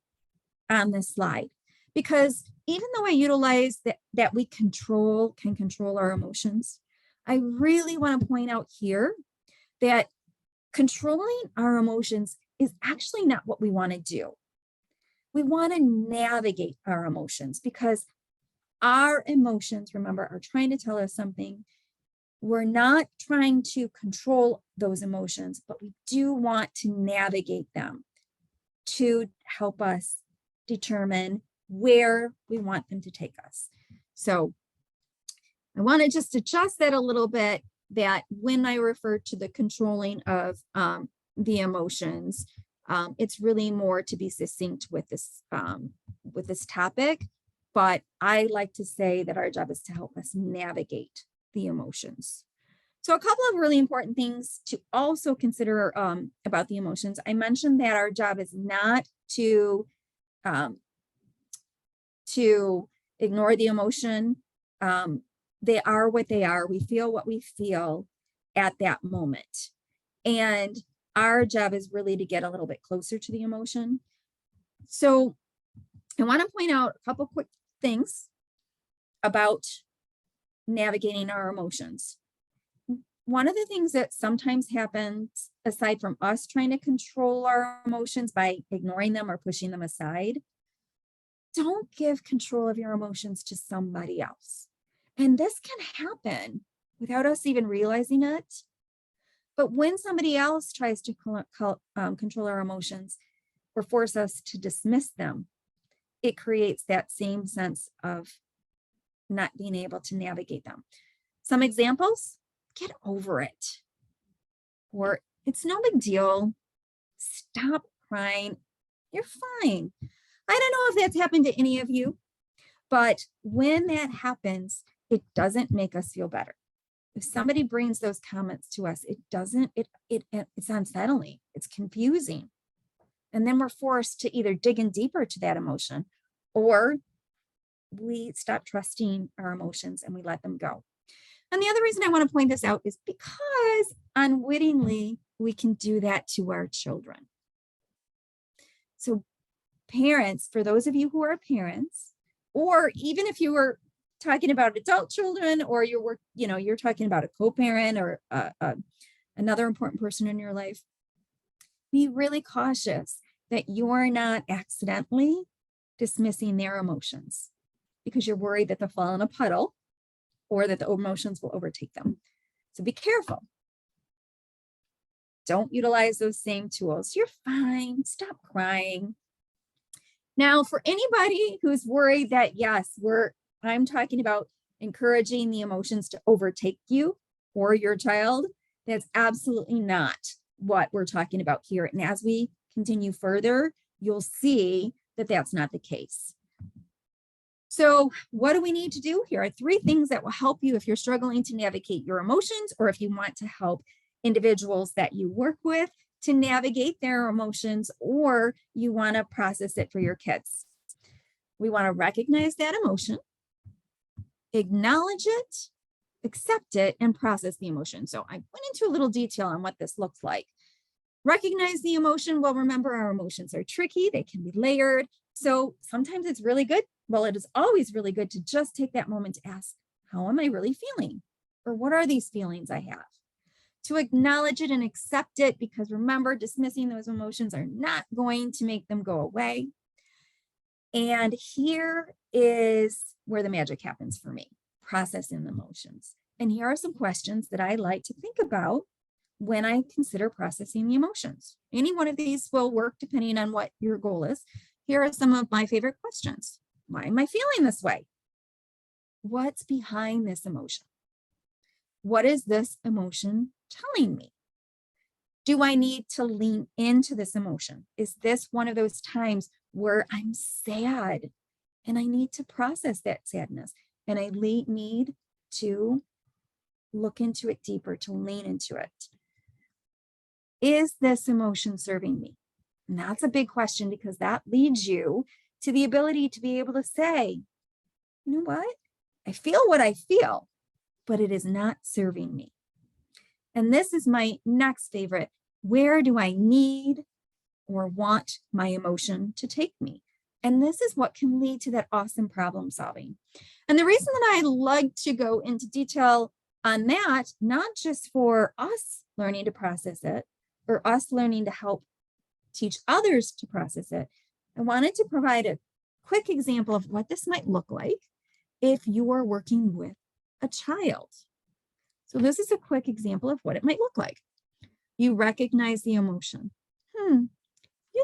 on this slide, because even though I utilize that we can control our emotions, I really want to point out here that controlling our emotions is actually not what we want to do. We want to navigate our emotions, because our emotions, remember, are trying to tell us something. We're not trying to control those emotions, but we do want to navigate them to help us determine where we want them to take us. So I want to just adjust that a little bit, that when I refer to the controlling of the emotions, it's really more to be succinct with this topic. But I like to say that our job is to help us navigate the emotions. So a couple of really important things to also consider about the emotions. I mentioned that our job is not to ignore the emotion. They are what they are. We feel what we feel at that moment. And our job is really to get a little bit closer to the emotion. So I want to point out a couple quick things about navigating our emotions. One of the things that sometimes happens, aside from us trying to control our emotions by ignoring them or pushing them aside, don't give control of your emotions to somebody else. And this can happen without us even realizing it. But when somebody else tries to control our emotions or force us to dismiss them, it creates that same sense of not being able to navigate them. Some examples: get over it. Or it's no big deal. Stop crying. You're fine. I don't know if that's happened to any of you, but when that happens, it doesn't make us feel better. If somebody brings those comments to us, it's unsettling. It's confusing. And then we're forced to either dig in deeper to that emotion, or we stop trusting our emotions and we let them go. And the other reason I want to point this out is because unwittingly, we can do that to our children. So parents, for those of you who are parents, or even if you were talking about adult children, or you're talking about a co-parent or another important person in your life, be really cautious that you're not accidentally dismissing their emotions because you're worried that they'll fall in a puddle or that the emotions will overtake them. So be careful. Don't utilize those same tools. You're fine. Stop crying. Now, for anybody who's worried that, yes, I'm talking about encouraging the emotions to overtake you or your child, that's absolutely not what we're talking about here. And as we continue further, you'll see that that's not the case. So what do we need to do? Here are 3 things that will help you if you're struggling to navigate your emotions, or if you want to help individuals that you work with to navigate their emotions, or you want to process it for your kids. We want to recognize that emotion, acknowledge it, accept it, and process the emotion. So I went into a little detail on what this looks like. Recognize the emotion. Well, remember, our emotions are tricky. They can be layered. So sometimes it's really good. Well, it is always really good to just take that moment to ask, how am I really feeling? Or what are these feelings I have? To acknowledge it and accept it, because remember, dismissing those emotions are not going to make them go away. And here is where the magic happens for me, processing the emotions. And here are some questions that I like to think about when I consider processing the emotions. Any one of these will work depending on what your goal is. Here are some of my favorite questions. Why am I feeling this way? What's behind this emotion? What is this emotion telling me? Do I need to lean into this emotion? Is this one of those times where I'm sad and I need to process that sadness and I need to look into it deeper, to lean into it? Is this emotion serving me? And that's a big question, because that leads you to the ability to be able to say, you know what? I feel what I feel, but it is not serving me. And this is my next favorite. Where do I need or want my emotion to take me? And this is what can lead to that awesome problem solving. And the reason that I like to go into detail on that, not just for us learning to process it, or us learning to help teach others to process it, I wanted to provide a quick example of what this might look like if you are working with a child. So this is a quick example of what it might look like. You recognize the emotion. You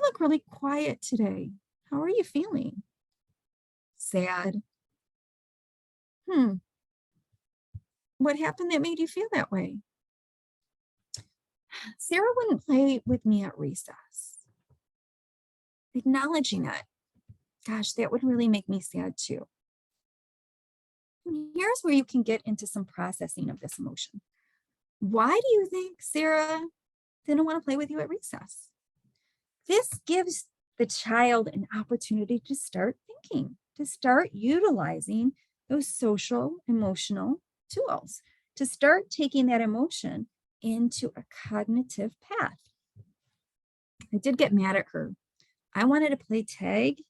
look really quiet today. How are you feeling? Sad. What happened that made you feel that way? Sarah wouldn't play with me at recess. Acknowledging it. Gosh, that would really make me sad too. And here's where you can get into some processing of this emotion. Why do you think Sarah didn't want to play with you at recess? This gives the child an opportunity to start thinking, to start utilizing those social emotional tools, to start taking that emotion into a cognitive path. I did get mad at her. I wanted to play tag,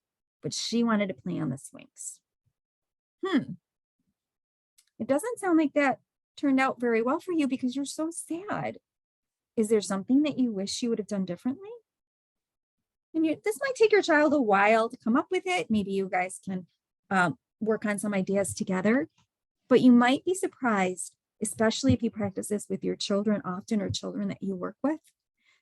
but she wanted to play on the swings. It doesn't sound like that turned out very well for you because you're so sad. Is there something that you wish you would have done differently? And this might take your child a while to come up with it. Maybe you guys can work on some ideas together, but you might be surprised, especially if you practice this with your children often, or children that you work with,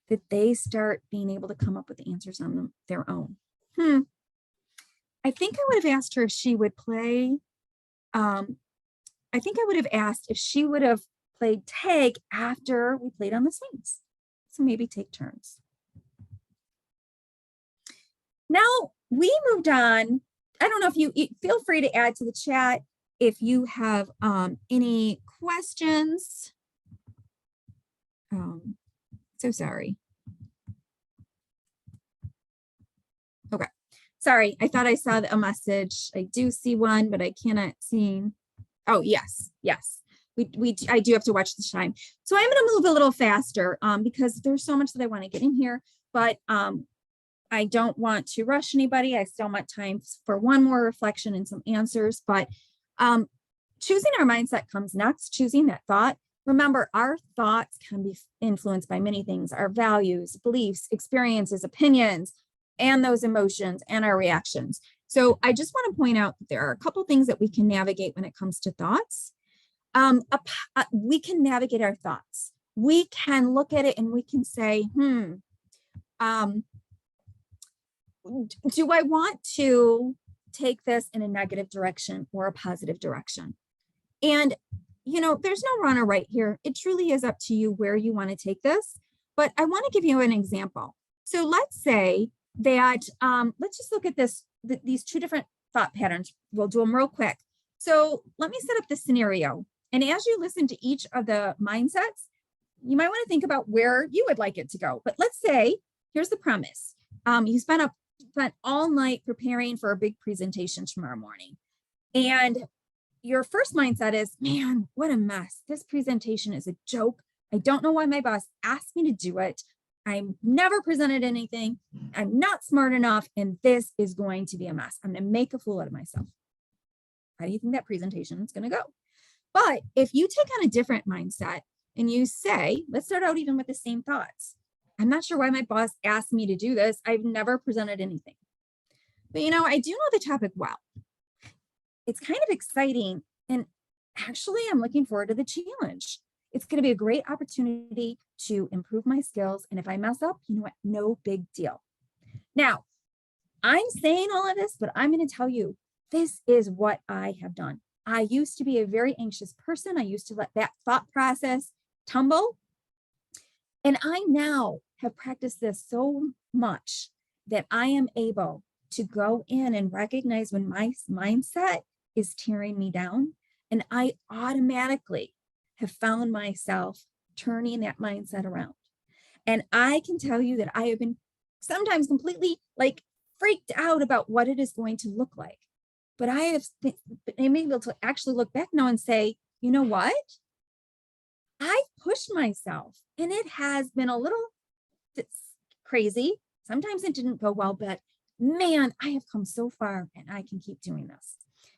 that they start being able to come up with the answers on their own. I think I would have asked her if she would play. I think I would have asked if she would have played tag after we played on the swings. So maybe take turns. Now we moved on. I don't know if you feel free to add to the chat if you have any questions. So sorry. Okay. Sorry, I thought I saw a message. I do see one, but I cannot see. Oh, yes. I do have to watch the time. So I'm going to move a little faster because there's so much that I want to get in here, but I don't want to rush anybody. I still want time for one more reflection and some answers, but choosing our mindset comes next, choosing that thought. Remember, our thoughts can be influenced by many things: our values, beliefs, experiences, opinions, and those emotions and our reactions. So I just want to point out that there are a couple things that we can navigate when it comes to thoughts. We can navigate our thoughts. We can look at it and we can say, do I want to take this in a negative direction or a positive direction? And, there's no wrong or right here. It truly is up to you where you want to take this. But I want to give you an example. So let's say that, let's just look at these two different thought patterns. We'll do them real quick. So let me set up the scenario. And as you listen to each of the mindsets, you might want to think about where you would like it to go. But let's say, here's the premise. You spent all night preparing for a big presentation tomorrow morning. And your first mindset is, man, what a mess. This presentation is a joke. I don't know why my boss asked me to do it. I'm never presented anything. I'm not smart enough. And this is going to be a mess. I'm going to make a fool out of myself. How do you think that presentation is going to go? But if you take on a different mindset and you say, let's start out even with the same thoughts. I'm not sure why my boss asked me to do this. I've never presented anything. But I do know the topic well. It's kind of exciting. And actually, I'm looking forward to the challenge. It's going to be a great opportunity to improve my skills. And if I mess up, you know what? No big deal. Now, I'm saying all of this, but I'm going to tell you, this is what I have done. I used to be a very anxious person. I used to let that thought process tumble. And I now have practiced this so much that I am able to go in and recognize when my mindset is tearing me down. And I automatically have found myself turning that mindset around. And I can tell you that I have been sometimes completely like freaked out about what it is going to look like. But I have been able to actually look back now and say, you know what? I've pushed myself and it has been a little crazy. Sometimes it didn't go well, but man, I have come so far and I can keep doing this.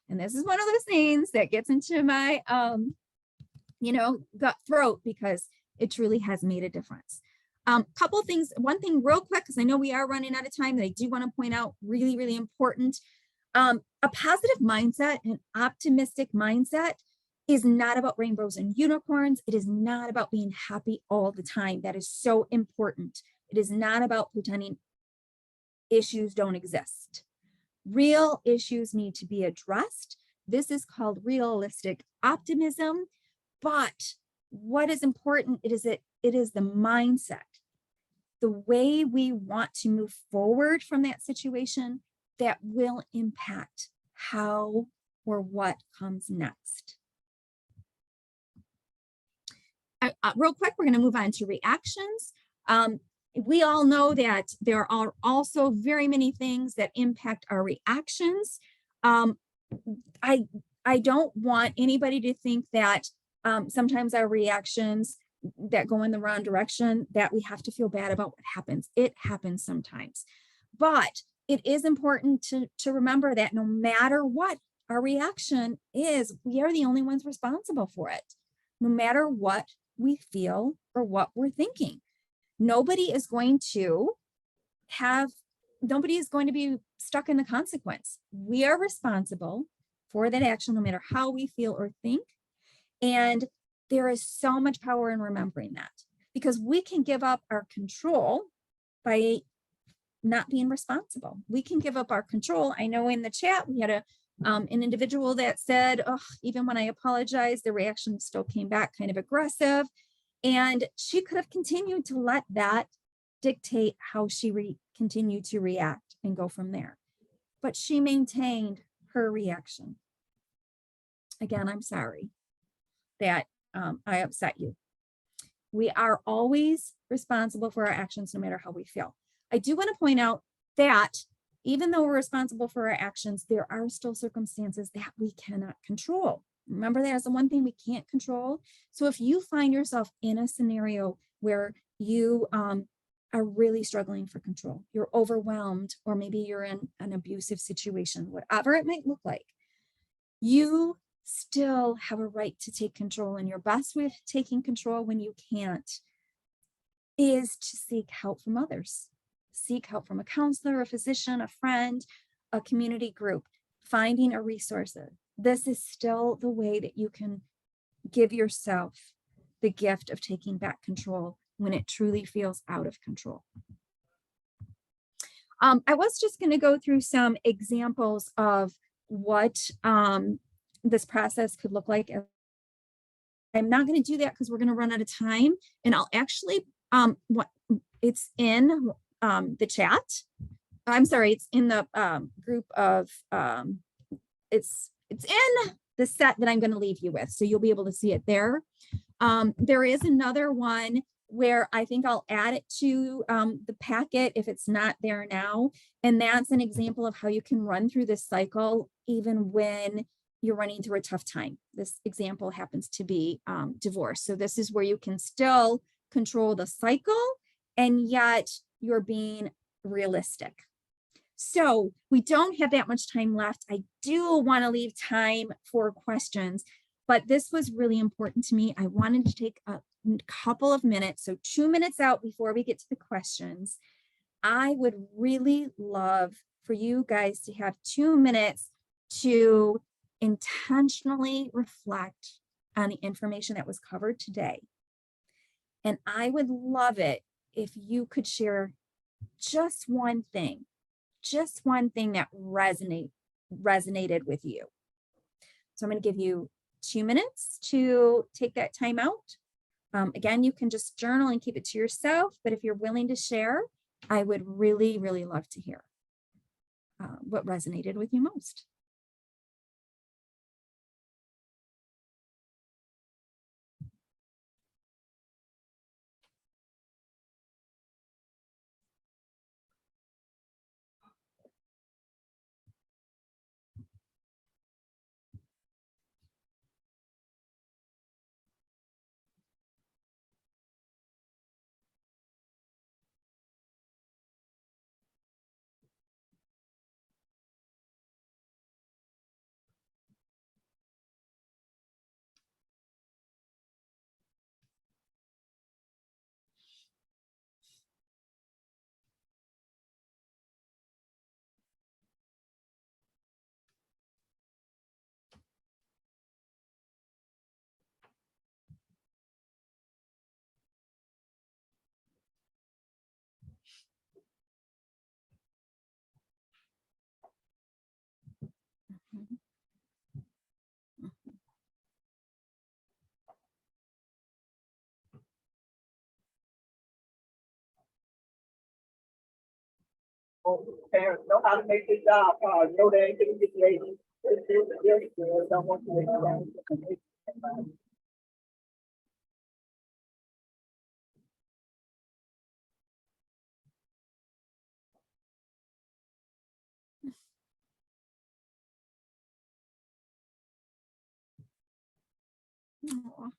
And this is one of those things that gets into my, gut throat because it truly has made a difference. Couple things, one thing real quick, because I know we are running out of time that I do want to point out, really, really important. A positive mindset, an optimistic mindset is not about rainbows and unicorns. It is not about being happy all the time. That is so important. It is not about pretending issues don't exist. Real issues need to be addressed. This is called realistic optimism. But what is important it is the mindset, the way we want to move forward from that situation that will impact how or what comes next. Real quick, we're going to move on to reactions. We all know that there are also very many things that impact our reactions. I don't want anybody to think that sometimes our reactions that go in the wrong direction, that we have to feel bad about what happens. It happens sometimes. But it is important to remember that no matter what our reaction is, we are the only ones responsible for it. No matter what we feel or what we're thinking. Nobody is going to be stuck in the consequence. We are responsible for that action, no matter how we feel or think. And there is so much power in remembering that, because we can give up our control by not being responsible. We can give up our control. I know in the chat, we had an individual that said, oh, even when I apologized, the reaction still came back kind of aggressive. And she could have continued to let that dictate how she continued to react and go from there. But she maintained her reaction. Again, I'm sorry that I upset you. We are always responsible for our actions, no matter how we feel. I do want to point out that even though we're responsible for our actions, there are still circumstances that we cannot control. Remember, that is the one thing we can't control. So if you find yourself in a scenario where you are really struggling for control, you're overwhelmed, or maybe you're in an abusive situation, whatever it might look like, you still have a right to take control. And your best way of taking control when you can't is to seek help from others. Seek help from a counselor, a physician, a friend, a community group, finding a resource. This is still the way that you can give yourself the gift of taking back control when it truly feels out of control. I was just going to go through some examples of what this process could look like. I'm not going to do that because we're going to run out of time, and I'll actually, it's in the chat. I'm sorry, it's in the group of, it's in the set that I'm going to leave you with, so you'll be able to see it there. There is another one where I think I'll add it to the packet if it's not there now. And that's an example of how you can run through this cycle even when you're running through a tough time. This example happens to be divorce. So this is where you can still control the cycle and yet you're being realistic. So we don't have that much time left. I do want to leave time for questions, but this was really important to me. I wanted to take a couple of minutes, so 2 minutes out before we get to the questions. I would really love for you guys to have 2 minutes to intentionally reflect on the information that was covered today. And I would love it if you could share just one thing that resonated with you. So I'm going to give you 2 minutes to take that time out. Again, you can just journal and keep it to yourself, but if you're willing to share, I would really, really love to hear what resonated with you most. Parents know how to make this job hard. Know they ain't gonna get lazy. They don't want to make it. Aw.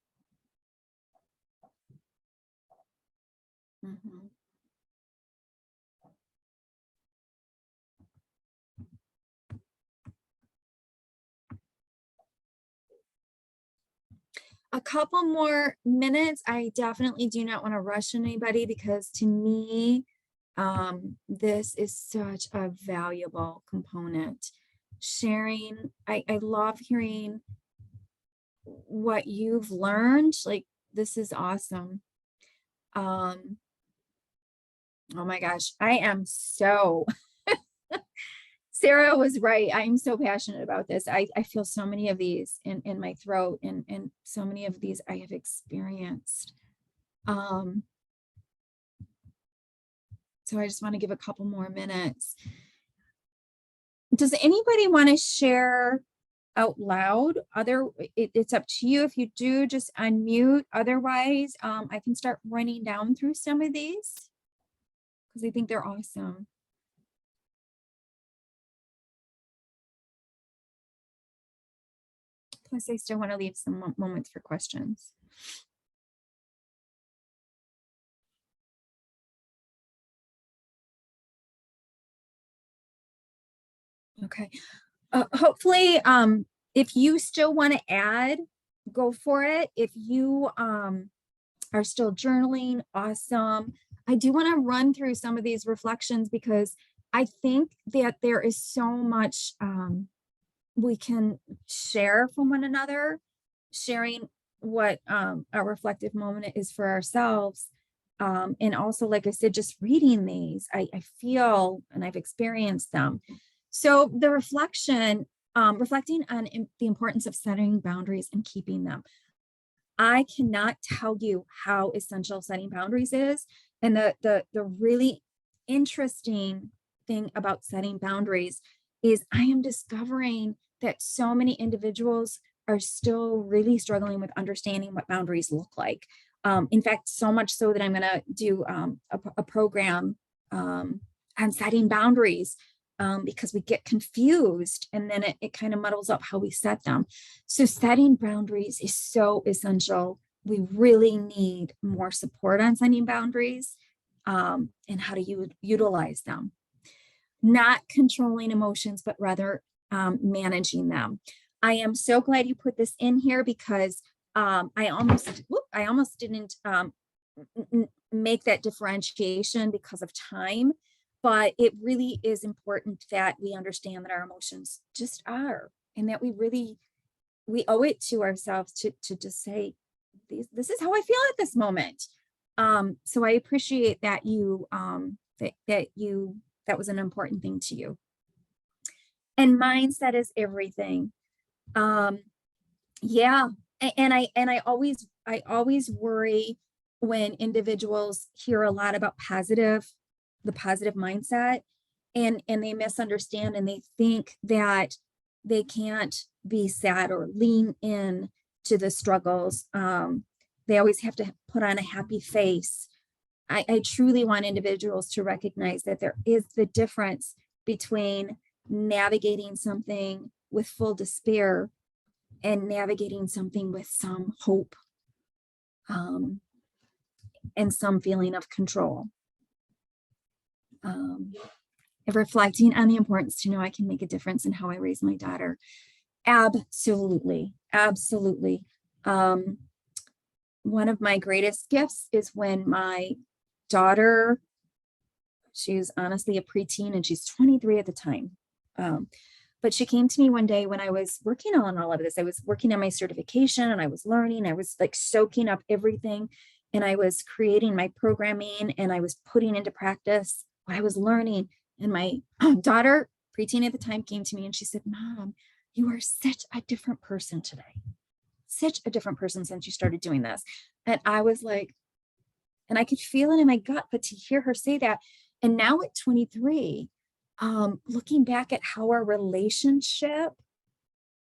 Mhm. A couple more minutes. I definitely do not want to rush anybody because to me, this is such a valuable component. Sharing, I love hearing what you've learned. Like, this is awesome. Oh my gosh, I am so, Sarah was right. I'm so passionate about this. I feel so many of these in my throat and so many of these I have experienced. So I just want to give a couple more minutes. Does anybody want to share out loud? It's up to you. If you do, just unmute. Otherwise, I can start running down through some of these because I think they're awesome. Plus, I still want to leave some moments for questions. Okay. Hopefully, if you still want to add, go for it. If you are still journaling, awesome. I do want to run through some of these reflections because I think that there is so much we can share from one another, sharing what a reflective moment is for ourselves. And also, like I said, just reading these, I feel, and I've experienced them. So the reflecting on the importance of setting boundaries and keeping them. I cannot tell you how essential setting boundaries is. And the really interesting thing about setting boundaries is I am discovering that so many individuals are still really struggling with understanding what boundaries look like. In fact, so much so that I'm going to do a program on setting boundaries because we get confused and then it kind of muddles up how we set them. So setting boundaries is so essential. We really need more support on setting boundaries and how to utilize them. Not controlling emotions, but rather managing them. I am so glad you put this in here because I almost didn't make that differentiation because of time, but it really is important that we understand that our emotions just are, and that we really we owe it to ourselves to just say, this is how I feel at this moment. So I appreciate that you, that was an important thing to you. And mindset is everything. Yeah. And I always worry when individuals hear a lot about the positive mindset, and they misunderstand, and they think that they can't be sad or lean in to the struggles. They always have to put on a happy face. I truly want individuals to recognize that there is the difference between navigating something with full despair and navigating something with some hope, and some feeling of control. Reflecting on the importance to know I can make a difference in how I raise my daughter. Absolutely. Absolutely. One of my greatest gifts is when my daughter, she's honestly a preteen and she's 23 at the time. But she came to me one day when I was working on all of this. I was working on my certification and I was learning. I was like soaking up everything, and I was creating my programming and I was putting into practice what I was learning. And my daughter, preteen at the time, came to me and she said, "Mom, you are such a different person today. Such a different person since you started doing this." And I was like, and I could feel it in my gut, but to hear her say that, and now at 23, looking back at how our relationship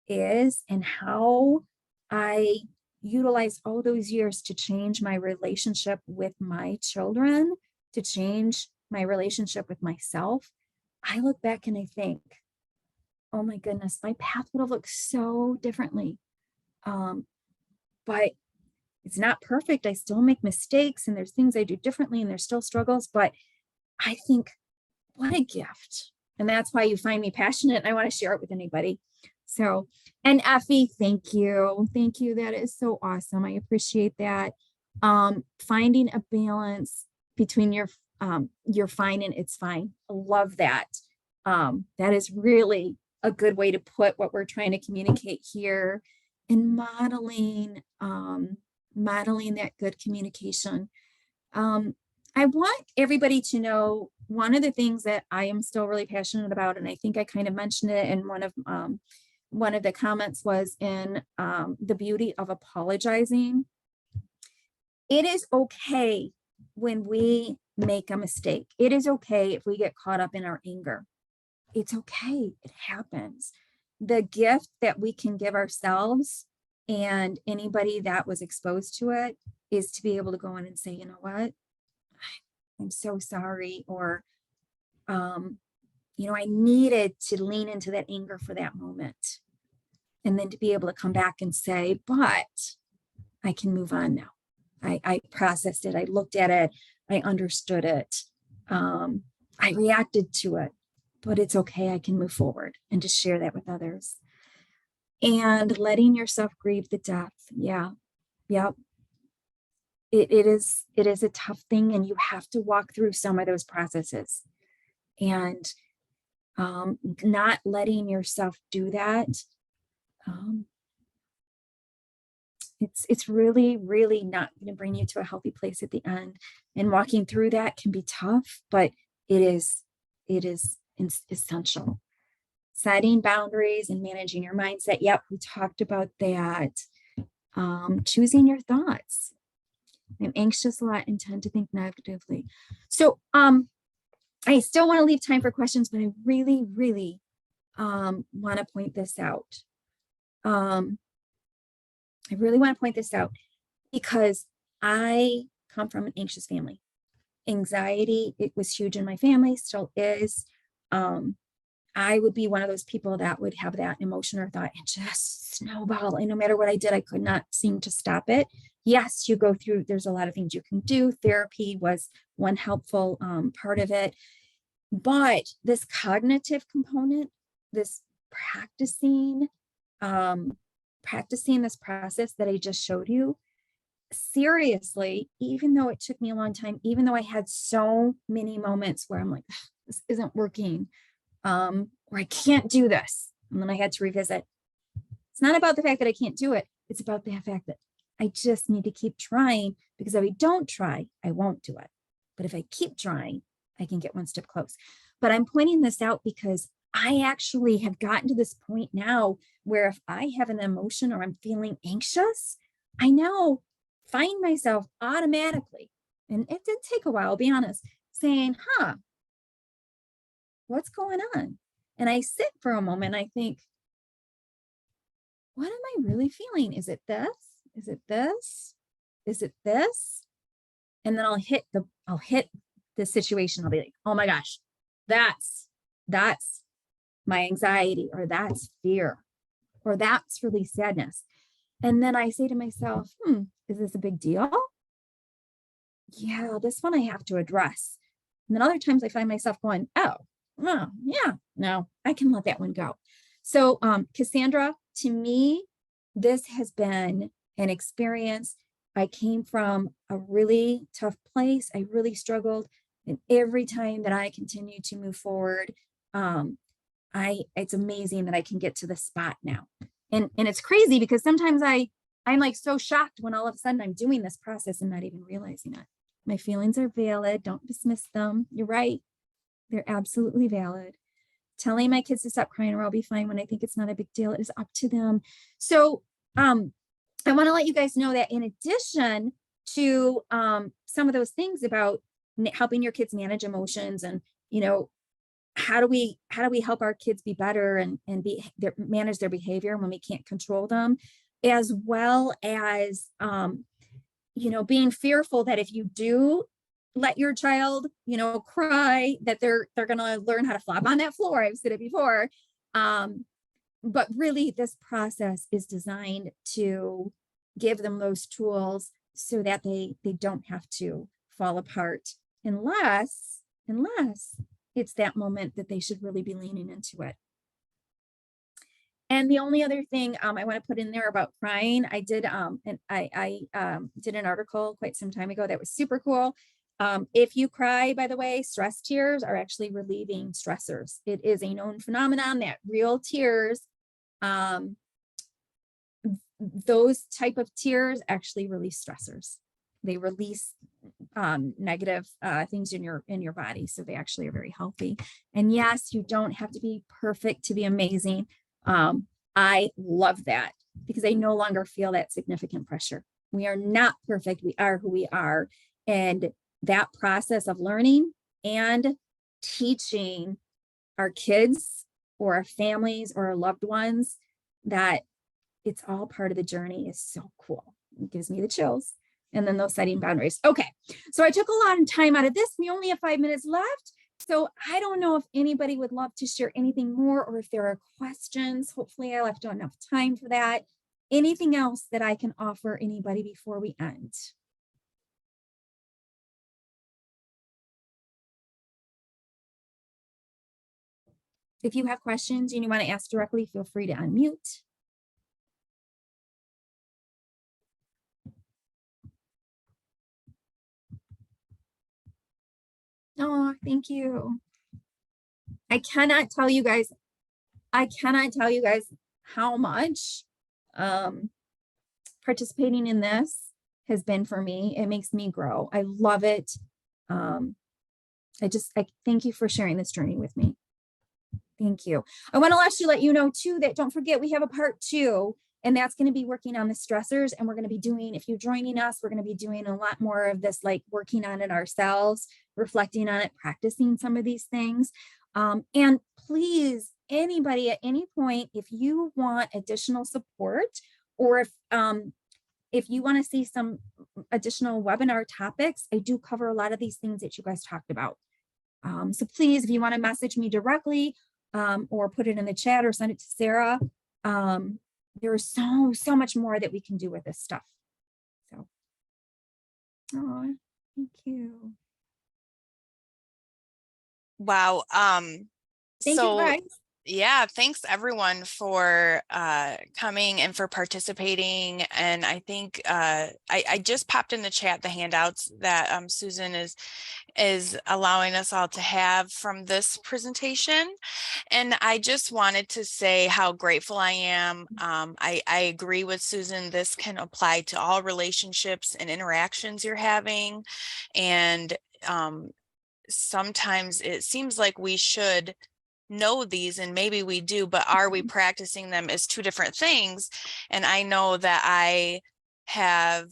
is and how I utilized all those years to change my relationship with my children, to change my relationship with myself, I look back and I think, oh my goodness, my path would have looked so differently. But it's not perfect. I still make mistakes and there's things I do differently and there's still struggles, but I think what a gift. And that's why you find me passionate and I want to share it with anybody. So, and Effie, thank you. Thank you. That is so awesome. I appreciate that. Finding a balance between you're fine and it's fine. I love that. That is really a good way to put what we're trying to communicate here, and modeling that good communication. I want everybody to know one of the things that I am still really passionate about, and I think I kind of mentioned it in one of the comments, was in the beauty of apologizing. It is okay when we make a mistake. It is okay if we get caught up in our anger. It's okay. It happens. The gift that we can give ourselves and anybody that was exposed to it is to be able to go in and say, you know what, I'm so sorry. Or, I needed to lean into that anger for that moment. And then to be able to come back and say, but I can move on now. I processed it. I looked at it. I understood it. I reacted to it, but it's okay. I can move forward, and to share that with others. And letting yourself grieve the death. Yeah. Yep. It is a tough thing, and you have to walk through some of those processes, and not letting yourself do that. It's really, really not going to bring you to a healthy place at the end. And walking through that can be tough, but it is essential. Setting boundaries and managing your mindset. Yep, we talked about that. Choosing your thoughts. I'm anxious a lot and tend to think negatively. So I still want to leave time for questions, but I really, really want to point this out. I really want to point this out because I come from an anxious family. Anxiety, it was huge in my family, still is. I would be one of those people that would have that emotion or thought and just snowball. And no matter what I did, I could not seem to stop it. Yes, you go through, there's a lot of things you can do. Therapy was one helpful part of it. But this cognitive component, this practicing this process that I just showed you, seriously, even though it took me a long time, even though I had so many moments where I'm like, this isn't working, or I can't do this, and then I had to revisit, It's not about the fact that I can't do it. It's about the fact that I just need to keep trying, because if I don't try, I won't do it. But if I keep trying, I can get one step close. But I'm pointing this out because I actually have gotten to this point now where if I have an emotion or I'm feeling anxious, I now find myself automatically, and it did take a while, I'll be honest, saying, what's going on? And I sit for a moment, I think, what am I really feeling? Is it this? Is it this? Is it this? And then I'll hit the situation. I'll be like, oh my gosh, that's my anxiety, or that's fear, or that's really sadness. And then I say to myself, is this a big deal? Yeah, this one I have to address. And then other times I find myself going, oh yeah, no, I can let that one go. So Cassandra, to me, this has been an experience. I came from a really tough place. I really struggled. And every time that I continue to move forward, it's amazing that I can get to this spot now. And it's crazy because sometimes I'm like so shocked when all of a sudden I'm doing this process and not even realizing it. My feelings are valid. Don't dismiss them. You're right. They're absolutely valid. Telling my kids to stop crying or I'll be fine when I think it's not a big deal is up to them. So I want to let you guys know that in addition to some of those things about helping your kids manage emotions and, how do we help our kids be better and manage their behavior when we can't control them, as well as, being fearful that if you do let your child, cry, that they're going to learn how to flop on that floor. I've said it before. But really this process is designed to give them those tools so that they don't have to fall apart unless it's that moment that they should really be leaning into it. And the only other thing I want to put in there about crying, I did did an article quite some time ago that was super cool. If you cry, by the way, stress tears are actually relieving stressors. It is a known phenomenon that real tears, those type of tears actually release stressors. They release negative things in your body. So they actually are very healthy. And yes, you don't have to be perfect to be amazing. I love that because I no longer feel that significant pressure. We are not perfect. We are who we are. And that process of learning and teaching our kids or our families or our loved ones that it's all part of the journey is so cool. It gives me the chills. And then those setting boundaries. Okay, so I took a lot of time out of this. We only have 5 minutes left. So I don't know if anybody would love to share anything more or if there are questions. Hopefully I left enough time for that. Anything else that I can offer anybody before we end? If you have questions and you want to ask directly, feel free to unmute. Oh, thank you. I cannot tell you guys how much participating in this has been for me. It makes me grow. I love it. I thank you for sharing this journey with me. Thank you. I want to actually let you know too that don't forget we have a part 2, and that's going to be working on the stressors. And we're going to be doing, if you're joining us, we're going to be doing a lot more of this, like working on it ourselves, reflecting on it, practicing some of these things. And please, anybody at any point, if you want additional support, or if you want to see some additional webinar topics, I do cover a lot of these things that you guys talked about. So please, if you want to message me directly, or put it in the chat or send it to Sarah, there is so much more that we can do with this stuff. So, oh, thank you. Wow. Thank you, guys. Yeah, thanks everyone for coming and for participating. And I think I just popped in the chat the handouts that Susan is allowing us all to have from this presentation. And I just wanted to say how grateful I am. I agree with Susan. This can apply to all relationships and interactions you're having. And sometimes it seems like we should know these, and maybe we do, but are we practicing them is two different things. And I know that I have,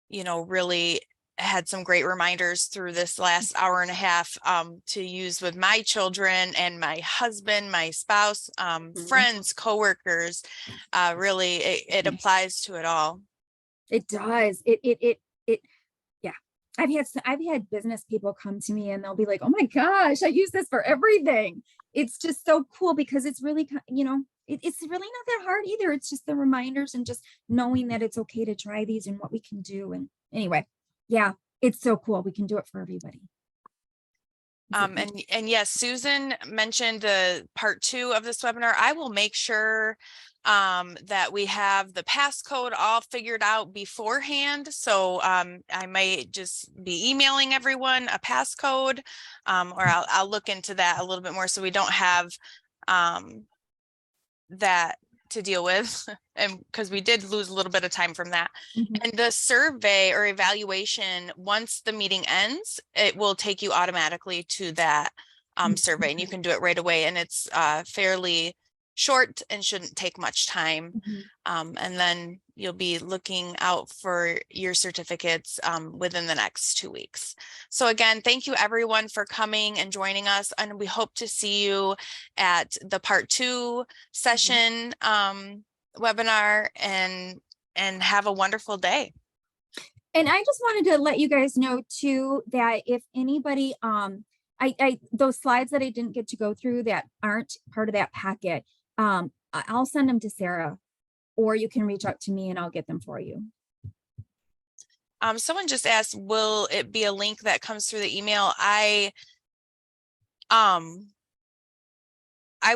you know, really had some great reminders through this last hour and a half to use with my children and my husband, my spouse, friends, coworkers. Really, it applies to it all. It does. Yeah. I've had business people come to me and they'll be like, oh my gosh, I use this for everything. It's just so cool because it's really, you know, it's really not that hard either. It's just the reminders and just knowing that it's okay to try these and what we can do. And anyway, yeah, it's so cool. We can do it for everybody. And yes, Susan mentioned the part 2 of this webinar. I will make sure that we have the passcode all figured out beforehand. So I might just be emailing everyone a passcode, or I'll look into that a little bit more so we don't have that to deal with, and because we did lose a little bit of time from that. And the survey or evaluation, once the meeting ends, it will take you automatically to that survey, and you can do it right away. And it's fairly short and shouldn't take much time. And then you'll be looking out for your certificates within the next 2 weeks. So again, thank you everyone for coming and joining us. And we hope to see you at the part 2 session webinar, and have a wonderful day. And I just wanted to let you guys know too, that if anybody, those slides that I didn't get to go through that aren't part of that packet, I'll send them to Sarah, or you can reach out to me and I'll get them for you. Someone just asked, will it be a link that comes through the email? I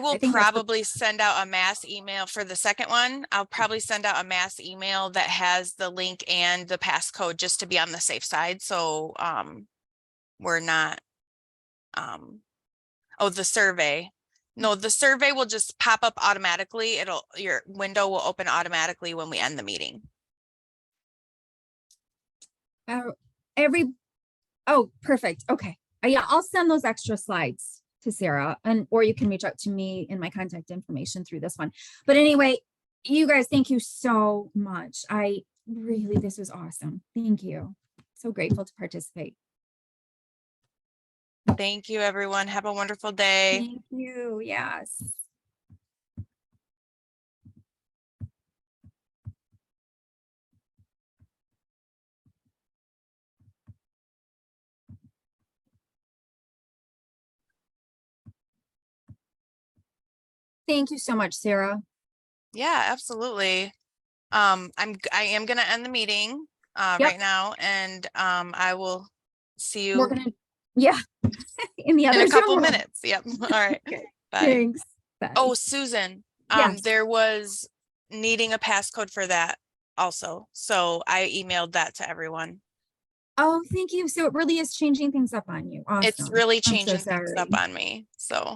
will probably send out a mass email for the second one. I'll probably send out a mass email that has the link and the passcode just to be on the safe side. So we're not, oh, the survey. No, the survey will just pop up automatically. Your window will open automatically when we end the meeting. Oh, perfect. Okay. Yeah, I'll send those extra slides to Sarah, or you can reach out to me in my contact information through this one. But anyway, you guys, thank you so much. This was awesome. Thank you. So grateful to participate. Thank you, everyone. Have a wonderful day. Thank you. Yes. Thank you so much, Sarah. Yeah, absolutely. I am going to end the meeting right now, and I will see you. We're gonna, yeah, in a couple minutes. Yep. All right. Okay. Bye. Thanks. Bye. Oh, Susan, Yes. there was needing a passcode for that also. So I emailed that to everyone. Oh, thank you. So it really is changing things up on you. Awesome. It's really I'm so changing things up sorry. on me. So